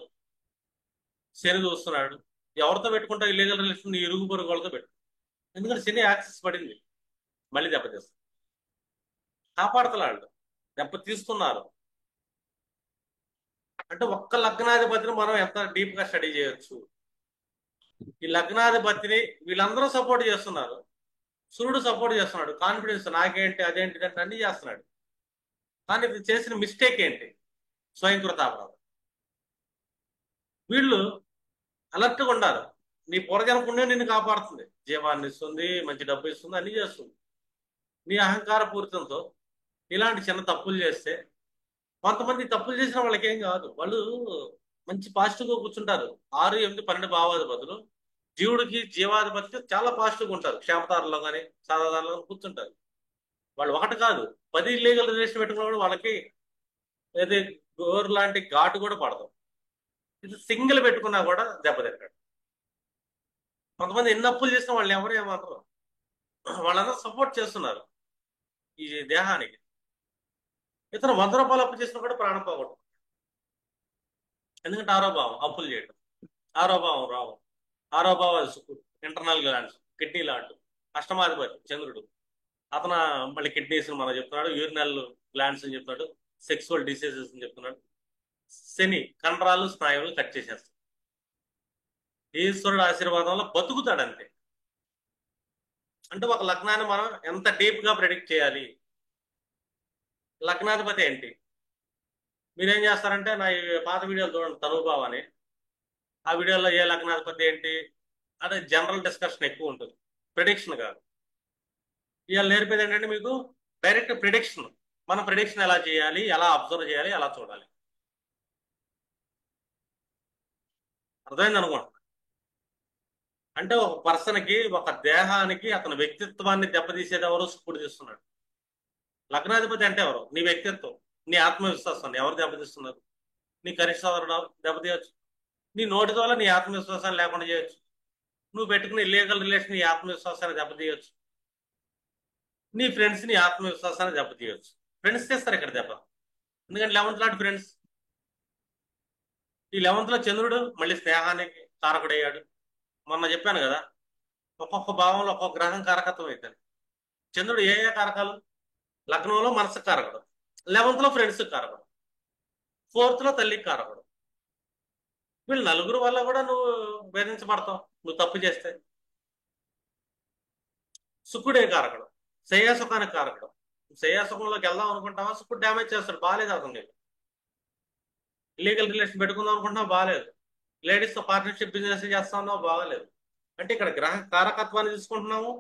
శని చూస్తున్నాడు. ఎవరితో పెట్టుకుంటావు ఇల్లీగల్ రిలేషన్? నీ ఇరుగు పొరుగు వాళ్ళతో పెట్టు. ఎందుకంటే శని యాక్సెస్ పడింది, మళ్ళీ దెబ్బతీస్తారు. కాపాడుతున్నాడు, దెబ్బ తీస్తున్నారు. అంటే ఒక్క లగ్నాధిపతిని మనం ఎంత డీప్ గా స్టడీ చేయొచ్చు. ఈ లగ్నాధిపతిని వీళ్ళందరూ సపోర్ట్ చేస్తున్నారు. సూర్యుడు సపోర్ట్ చేస్తున్నాడు. కాన్ఫిడెన్స్ నాకేంటి అదేంటి అంటే అన్ని చేస్తున్నాడు. కానీ ఇది చేసిన మిస్టేక్ ఏంటి? స్వయంకృత అపరాధం. వీళ్ళు అలర్ట్గా ఉండాలి. నీ పూర్వజన్మ పుణ్యం నిన్ను కాపాడుతుంది, జీవాన్ని ఇస్తుంది, మంచి డబ్బు ఇస్తుంది, అన్ని చేస్తుంది. నీ అహంకార పూరితంతో ఇలాంటి చిన్న తప్పులు చేస్తే, కొంతమంది తప్పులు చేసిన వాళ్ళకి ఏం కాదు, వాళ్ళు మంచి పాజిటివ్గా కూర్చుంటారు. 6, 8, 12 భావాధిపతులు జీవుడికి జీవాధిపతికి చాలా పాజిటివ్గా ఉంటారు. క్షేమతారంలో కానీ సాధారణలో కూర్చుంటారు. వాళ్ళు ఒకటి కాదు, 10 ఇల్లీగల్ రిలేషన్ పెట్టుకున్న కూడా వాళ్ళకి ఏది గోరు లాంటి ఘాటు కూడా పడదు. ఇది సింగిల్ పెట్టుకున్నా కూడా దెబ్బతింటాడు. కొంతమంది ఎన్ని అప్పులు చేసినా వాళ్ళు ఎవరు ఏమాత్రం వాళ్ళందరూ సపోర్ట్ చేస్తున్నారు ఈ దేహానికి. ఇతను 100 రూపాయలు అప్పు చేసినా కూడా ప్రాణం పోకూడదు. ఎందుకంటే ఆరోభావం అప్పులు చేయడం, ఆరోభావం రావం, ఆరోభావాలు శుక్రుడు, ఇంటర్నల్ గ్లాండ్స్, కిడ్నీ లాంటి అష్టమాధిపతి చంద్రుడు. అతను మళ్ళీ కిడ్నీస్ మనం చెప్తున్నాడు, యూరినల్ గ్లాండ్స్ అని చెప్తున్నాడు, సెక్సువల్ డిసీజెస్ అని చెప్తున్నాడు. శని కండరాలు స్నాయువులు కట్ చేసేస్తాడు. ఈశ్వరుడు ఆశీర్వాదంలో బతుకుతాడు అంతే. అంటే ఒక లగ్నాన్ని మనం ఎంత డీప్ గా ప్రెడిక్ట్ చేయాలి. లగ్నాధిపతి ఏంటి? మీరేం చేస్తారంటే నా ఈ పాత వీడియోలు చూడండి, తనుభావ అని. ఆ వీడియోలో ఏ లగ్నాధిపతి ఏంటి అంటే జనరల్ డిస్కషన్ ఎక్కువ ఉంటుంది, ప్రిడిక్షన్ కాదు. ఇవాళ నేర్పేది ఏంటంటే మీకు డైరెక్ట్ ప్రిడిక్షన్. మనం ప్రిడిక్షన్ ఎలా చేయాలి, ఎలా అబ్జర్వ్ చేయాలి, ఎలా చూడాలి. అర్థమైంది అనుకోండి. అంటే ఒక పర్సన్కి, ఒక దేహానికి అతని వ్యక్తిత్వాన్ని దెబ్బతీసేది ఎవరు? శుక్రుడు తీస్తున్నాడు. లగ్నాధిపతి అంటే ఎవరు? నీ వ్యక్తిత్వం, నీ ఆత్మవిశ్వాసాన్ని ఎవరు దెబ్బతీస్తున్నారు? నీ కనిష్ట దెబ్బతీయచ్చు. నీ నోటి ద్వారా నీ ఆత్మవిశ్వాసాన్ని లేకుండా చేయొచ్చు. నువ్వు పెట్టుకున్న ఇల్లీగల్ రిలేషన్ నీ ఆత్మవిశ్వాసాన్ని దెబ్బతీయొచ్చు. నీ ఫ్రెండ్స్ నీ ఆత్మవిశ్వాసాన్ని దెబ్బతీయొచ్చు. ఫ్రెండ్స్ తీస్తారు ఇక్కడ దెబ్బ. ఎందుకంటే 11th లాంటి ఫ్రెండ్స్. ఈ 11th లో చంద్రుడు మళ్ళీ స్నేహానికి కారకుడయ్యాడు. మొన్న చెప్పాను కదా, ఒక్కొక్క భావంలో ఒక్కొక్క గ్రహం కారకత్వం అవుతాడు. చంద్రుడు ఏ ఏ కారకాలు? లగ్నంలో మనసు కారకుడు, 11th లో ఫ్రెండ్స్ కారకుడు, 4th లో తల్లికి కారకుడు. వీళ్ళు నలుగురు వల్ల కూడా నువ్వు వేధించబడతావు నువ్వు తప్పు చేస్తే. శుక్రుడే కారకుడు, శ్రేయసుఖానికి కారకుడు. శ్రేయసుఖంలోకి వెళ్దాం అనుకుంటావా, శుక్రుడు డ్యామేజ్ చేస్తాడు. బాగాలేదు అతను. నీకు ఇల్లీగల్ రిలేషన్ పెట్టుకుందాం అనుకుంటున్నావు, బాగాలేదు. లేడీస్తో పార్ట్నర్షిప్ బిజినెస్ చేస్తా ఉన్నావు, బాగాలేదు. అంటే ఇక్కడ గ్రహ కారకత్వాన్ని తీసుకుంటున్నాము.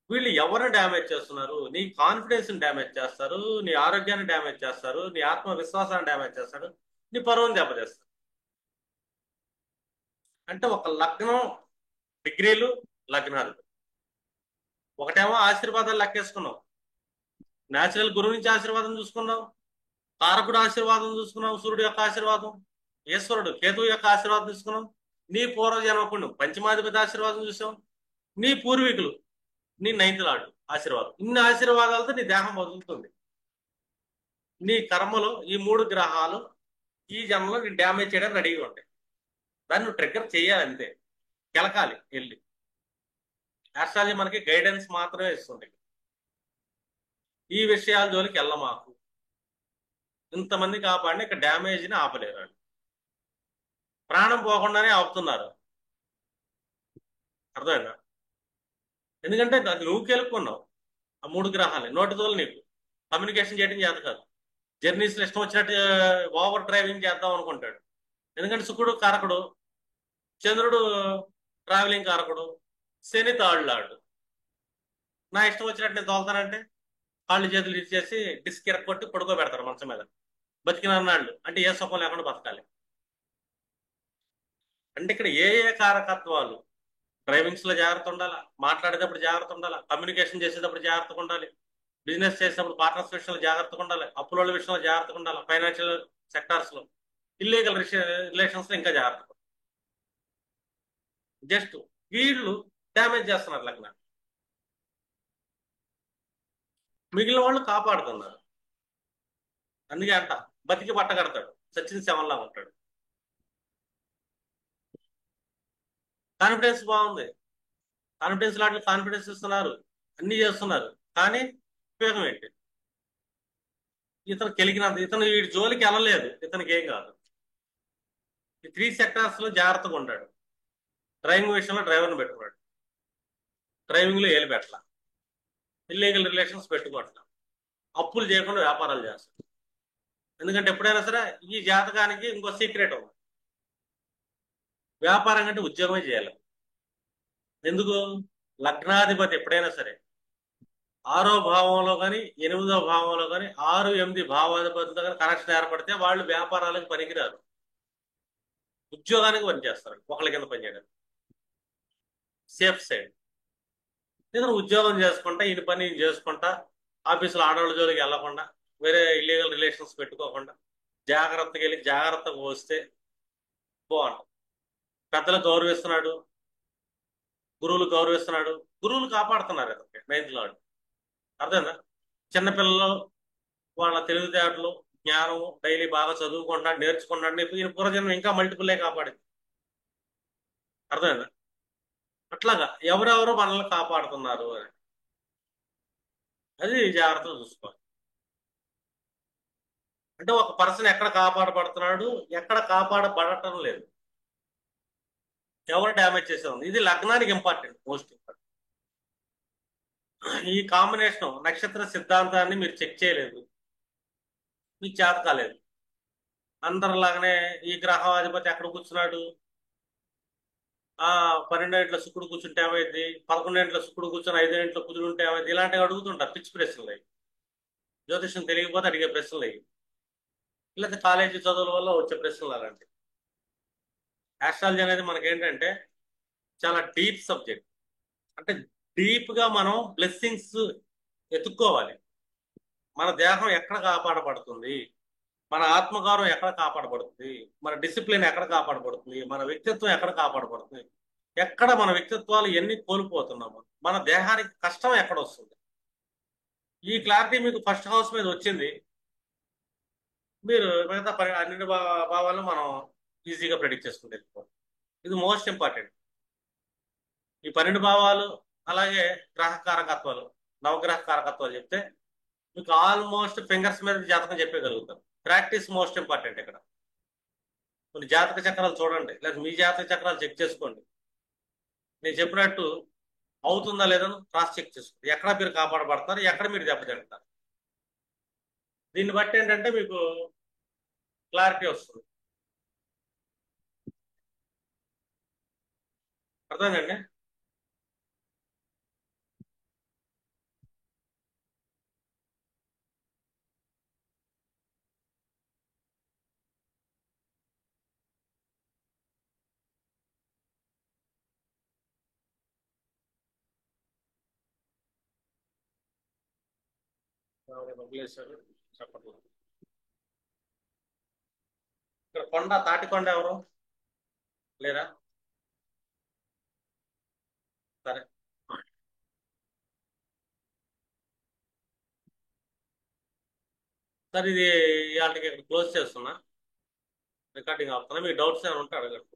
వీళ్ళు ఎవరిని డ్యామేజ్ చేస్తున్నారు? నీ కాన్ఫిడెన్స్ ని డ్యామేజ్ చేస్తారు, నీ ఆరోగ్యాన్ని డ్యామేజ్ చేస్తారు, నీ ఆత్మవిశ్వాసాన్ని డ్యామేజ్ చేస్తారు, నీ పరువుని దెబ్బతీస్తారు. అంటే ఒక లగ్నం డిగ్రీలు, లగ్నాలు. ఒకటేమో ఆశీర్వాదాలు లెక్కేసుకున్నావు, న్యాచురల్ గురువు నుంచి ఆశీర్వాదం చూసుకున్నావు, తారకుడు ఆశీర్వాదం చూసుకున్నావు, సూర్యుడు యొక్క ఆశీర్వాదం, ఈశ్వరుడు కేతువు యొక్క ఆశీర్వాదం తీసుకున్నావు, నీ పూర్వజన్మ పుణ్యం పంచమాధిపతి ఆశీర్వాదం చూసావు, నీ పూర్వీకులు, నీ 9th లార్డ్ ఆశీర్వాదం. ఇన్ని ఆశీర్వాదాలతో నీ దేహం వదులుతుంది. నీ కర్మలో ఈ 3 గ్రహాలు ఈ జన్మలో నీ డ్యామేజ్ చేయడానికి రెడీగా ఉంటాయి. దాన్ని నువ్వు ట్రిగ్గర్ చేయాలి అంతే, కెలకాలి వెళ్ళి. ఆస్ట్రాలజీ మనకి గైడెన్స్ మాత్రమే ఇస్తుంది. ఈ విషయాల జోలికి వెళ్ళమాకు. ఇంతమంది కాపాడిని ఇక్కడ డ్యామేజ్ని ఆపలేరు వాళ్ళు. ప్రాణం పోకుండానే ఆపుతున్నారు. అర్థమైందా? ఎందుకంటే అది నువ్వు కెలుక్కున్నావు ఆ 3 గ్రహాలని. నోటితో నీకు కమ్యూనికేషన్ చేయడం చేత కాదు. జర్నీస్ ఇష్టం వచ్చినట్టు ఓవర్ డ్రైవింగ్ చేద్దాం అనుకుంటాడు. ఎందుకంటే శుక్రుడు కారకుడు, చంద్రుడు ట్రావెలింగ్ కారకుడు, శని తాళ్ళాడు. నా ఇష్టం వచ్చినట్టు నేను తోలుతానంటే కాళ్ళు చేతులు ఇచ్చేసి డిస్క్ ఎరక్కొట్టి పడుకోబెడతారు మంచం మీద. బతికిన అన్నాళ్ళు అంటే ఏ సుఖం లేకుండా బతకాలి. అంటే ఇక్కడ ఏ ఏ కారకత్వాలు? డ్రైవింగ్స్ లో జాగ్రత్త ఉండాలా, మాట్లాడేటప్పుడు జాగ్రత్త ఉండాలా, కమ్యూనికేషన్ చేసేటప్పుడు జాగ్రత్తగా ఉండాలి, బిజినెస్ చేసేటప్పుడు పార్ట్నర్స్ విషయంలో జాగ్రత్తగా ఉండాలి, అప్పుల విషయంలో జాగ్రత్తగా ఉండాలి, ఫైనాన్షియల్ సెక్టార్స్ లో, ఇల్లీగల్ రిలేషన్స్ లో ఇంకా జాగ్రత్త. జస్ట్ వీళ్ళు డ్యామేజ్ చేస్తున్నారు లగ్నాన్ని, మిగిలిన వాళ్ళు కాపాడుతున్నారు. అందుకే అంట బతికి బట్ట కడతాడు, సచిన్ శవంలా ఉంటాడు. కాన్ఫిడెన్స్ బాగుంది, కాన్ఫిడెన్స్ లాంటి కాన్ఫిడెన్స్ ఇస్తున్నారు, అన్ని చేస్తున్నారు. కానీ ఉపయోగం ఏంటి? ఇతను కెలికినంత, ఇతను వీడి జోలికి వెళ్ళలేదు, ఇతనికి ఏం కాదు. ఈ 3 సెక్టార్స్ లో జాగ్రత్తగా ఉంటాడు. డ్రైవింగ్ విషయంలో డ్రైవర్ని పెట్టుకున్నాడు, డ్రైవింగ్ లో ఏలు పెట్టాల, ఇల్లీగల్ రిలేషన్స్ పెట్టుకోవట్లా, అప్పులు చేయకుండా వ్యాపారాలు చేస్తాడు. ఎందుకంటే ఎప్పుడైనా సరే ఈ జాతకానికి ఇంకో సీక్రెట్ ఉంది. వ్యాపారం కంటే ఉద్యోగమే చేయాలి. ఎందుకు? లగ్నాధిపతి ఎప్పుడైనా సరే 6వ భావంలో కానీ 8వ భావంలో కానీ 6, 8 భావాధిపతులతో కానీ కనెక్షన్ ఏర్పడితే వాళ్ళు వ్యాపారాలకు పనికిరారు, ఉద్యోగానికి పనిచేస్తారు, ఒకళ్ళ కింద పనిచేయడానికి. Safe side. ఏదైనా ఉద్యోగం చేసుకుంటా ఈయన పని ఈయన చేసుకుంటా ఆఫీసులో ఆడవాళ్ళ జోలికి వెళ్ళకుండా వేరే ఇల్లీగల్ రిలేషన్స్ పెట్టుకోకుండా జాగ్రత్తగా వెళ్ళి జాగ్రత్తగా వస్తే బాగుంటుంది. పెద్దలు గౌరవిస్తున్నాడు, గురువులు గౌరవిస్తున్నాడు, గురువులు కాపాడుతున్నారు కదా నైన్త్ లాడు. అర్థమైందా? చిన్నపిల్లలు వాళ్ళ తెలివితేటలు జ్ఞానం డైలీ బాగా చదువుకుంటున్నాడు నేర్చుకుంటున్నాడు ఈయన పూర్వజన్మ ఇంకా మల్టిపుల్లే కాపాడింది. అర్థమైందా? అట్లాగా ఎవరెవరు మనల్ని కాపాడుతున్నారు అని అది జాగ్రత్తగా చూసుకోవాలి. అంటే ఒక పర్సన్ ఎక్కడ కాపాడబడుతున్నాడు, ఎక్కడ కాపాడబడటం లేదు, ఎవరు డ్యామేజ్ చేసేది ఇది లగ్నానికి ఇంపార్టెంట్, మోస్ట్ ఇంపార్టెంట్. ఈ కాంబినేషన్ నక్షత్ర సిద్ధాంతాన్ని మీరు చెక్ చేయలేదు, మీకు చేత కాలేదు. అందరిలాగానే ఈ గ్రహం అధిపతి ఎక్కడ కూర్చున్నాడు, ఆ 12 శుక్రుడు కూర్చుంటే ఏమైంది, 11 శుక్రుడు కూర్చొని 5 కుదురు ఉంటే ఏమైంది, ఇలాంటివి అడుగుతుంటారు పిచ్చి ప్రశ్నలు అవి. జ్యోతిషం తెలియకపోతే అడిగే ప్రశ్నలు అవి, లేకపోతే కాలేజీ చదువుల వల్ల వచ్చే ప్రశ్నలు అలాంటివి. ఆస్ట్రాలజీ అనేది మనకేంటంటే చాలా డీప్ సబ్జెక్ట్. అంటే డీప్ గా మనం బ్లెస్సింగ్స్ ఎత్తుక్కోవాలి. మన దేహం ఎక్కడ కాపాడబడుతుంది, మన ఆత్మగౌరవం ఎక్కడ కాపాడబడుతుంది, మన డిసిప్లిన్ ఎక్కడ కాపాడబడుతుంది, మన వ్యక్తిత్వం ఎక్కడ కాపాడబడుతుంది, ఎక్కడ మన వ్యక్తిత్వాలు ఎన్ని కోల్పోతున్నాము, మన దేహానికి కష్టం ఎక్కడ వస్తుంది, ఈ క్లారిటీ మీకు ఫస్ట్ హౌస్ మీద వచ్చింది. మీరు మిగతా అన్ని భావాలను మనం ఈజీగా ప్రెడిక్ట్ చేసుకుంటే ఇది మోస్ట్ ఇంపార్టెంట్. ఈ 12 భావాలు అలాగే గ్రహ కారకత్వాలు, నవగ్రహ కారకత్వాలు చెప్తే మీకు ఆల్మోస్ట్ ఫింగర్స్ మీద జాతకం చెప్పగలుగుతారు. ప్రాక్టీస్ మోస్ట్ ఇంపార్టెంట్ ఇక్కడ. కొన్ని జాతక చక్రాలు చూడండి, లేదా మీ జాతక చక్రాలు చెక్ చేసుకోండి. నేను చెప్పినట్టు అవుతుందా లేదా క్రాస్ చెక్ చేసుకోండి. ఎక్కడ మీరు కాపాడబడతారు, ఎక్కడ మీరు దెబ్బతింటారు, దీన్ని బట్టి ఏంటంటే మీకు క్లారిటీ వస్తుంది. అర్థమైందండి? వదిలేశారు, చెప్పట్లేదు. ఇక్కడ కొండ తాటికొండ ఎవరు లేరా? సరే, సరే ఇది ఇవాళకి ఇక్కడ క్లోజ్ చేస్తున్నా, రికార్డింగ్ అవుతున్నా. మీకు డౌట్స్ ఏమైనా ఉంటే అడగండి.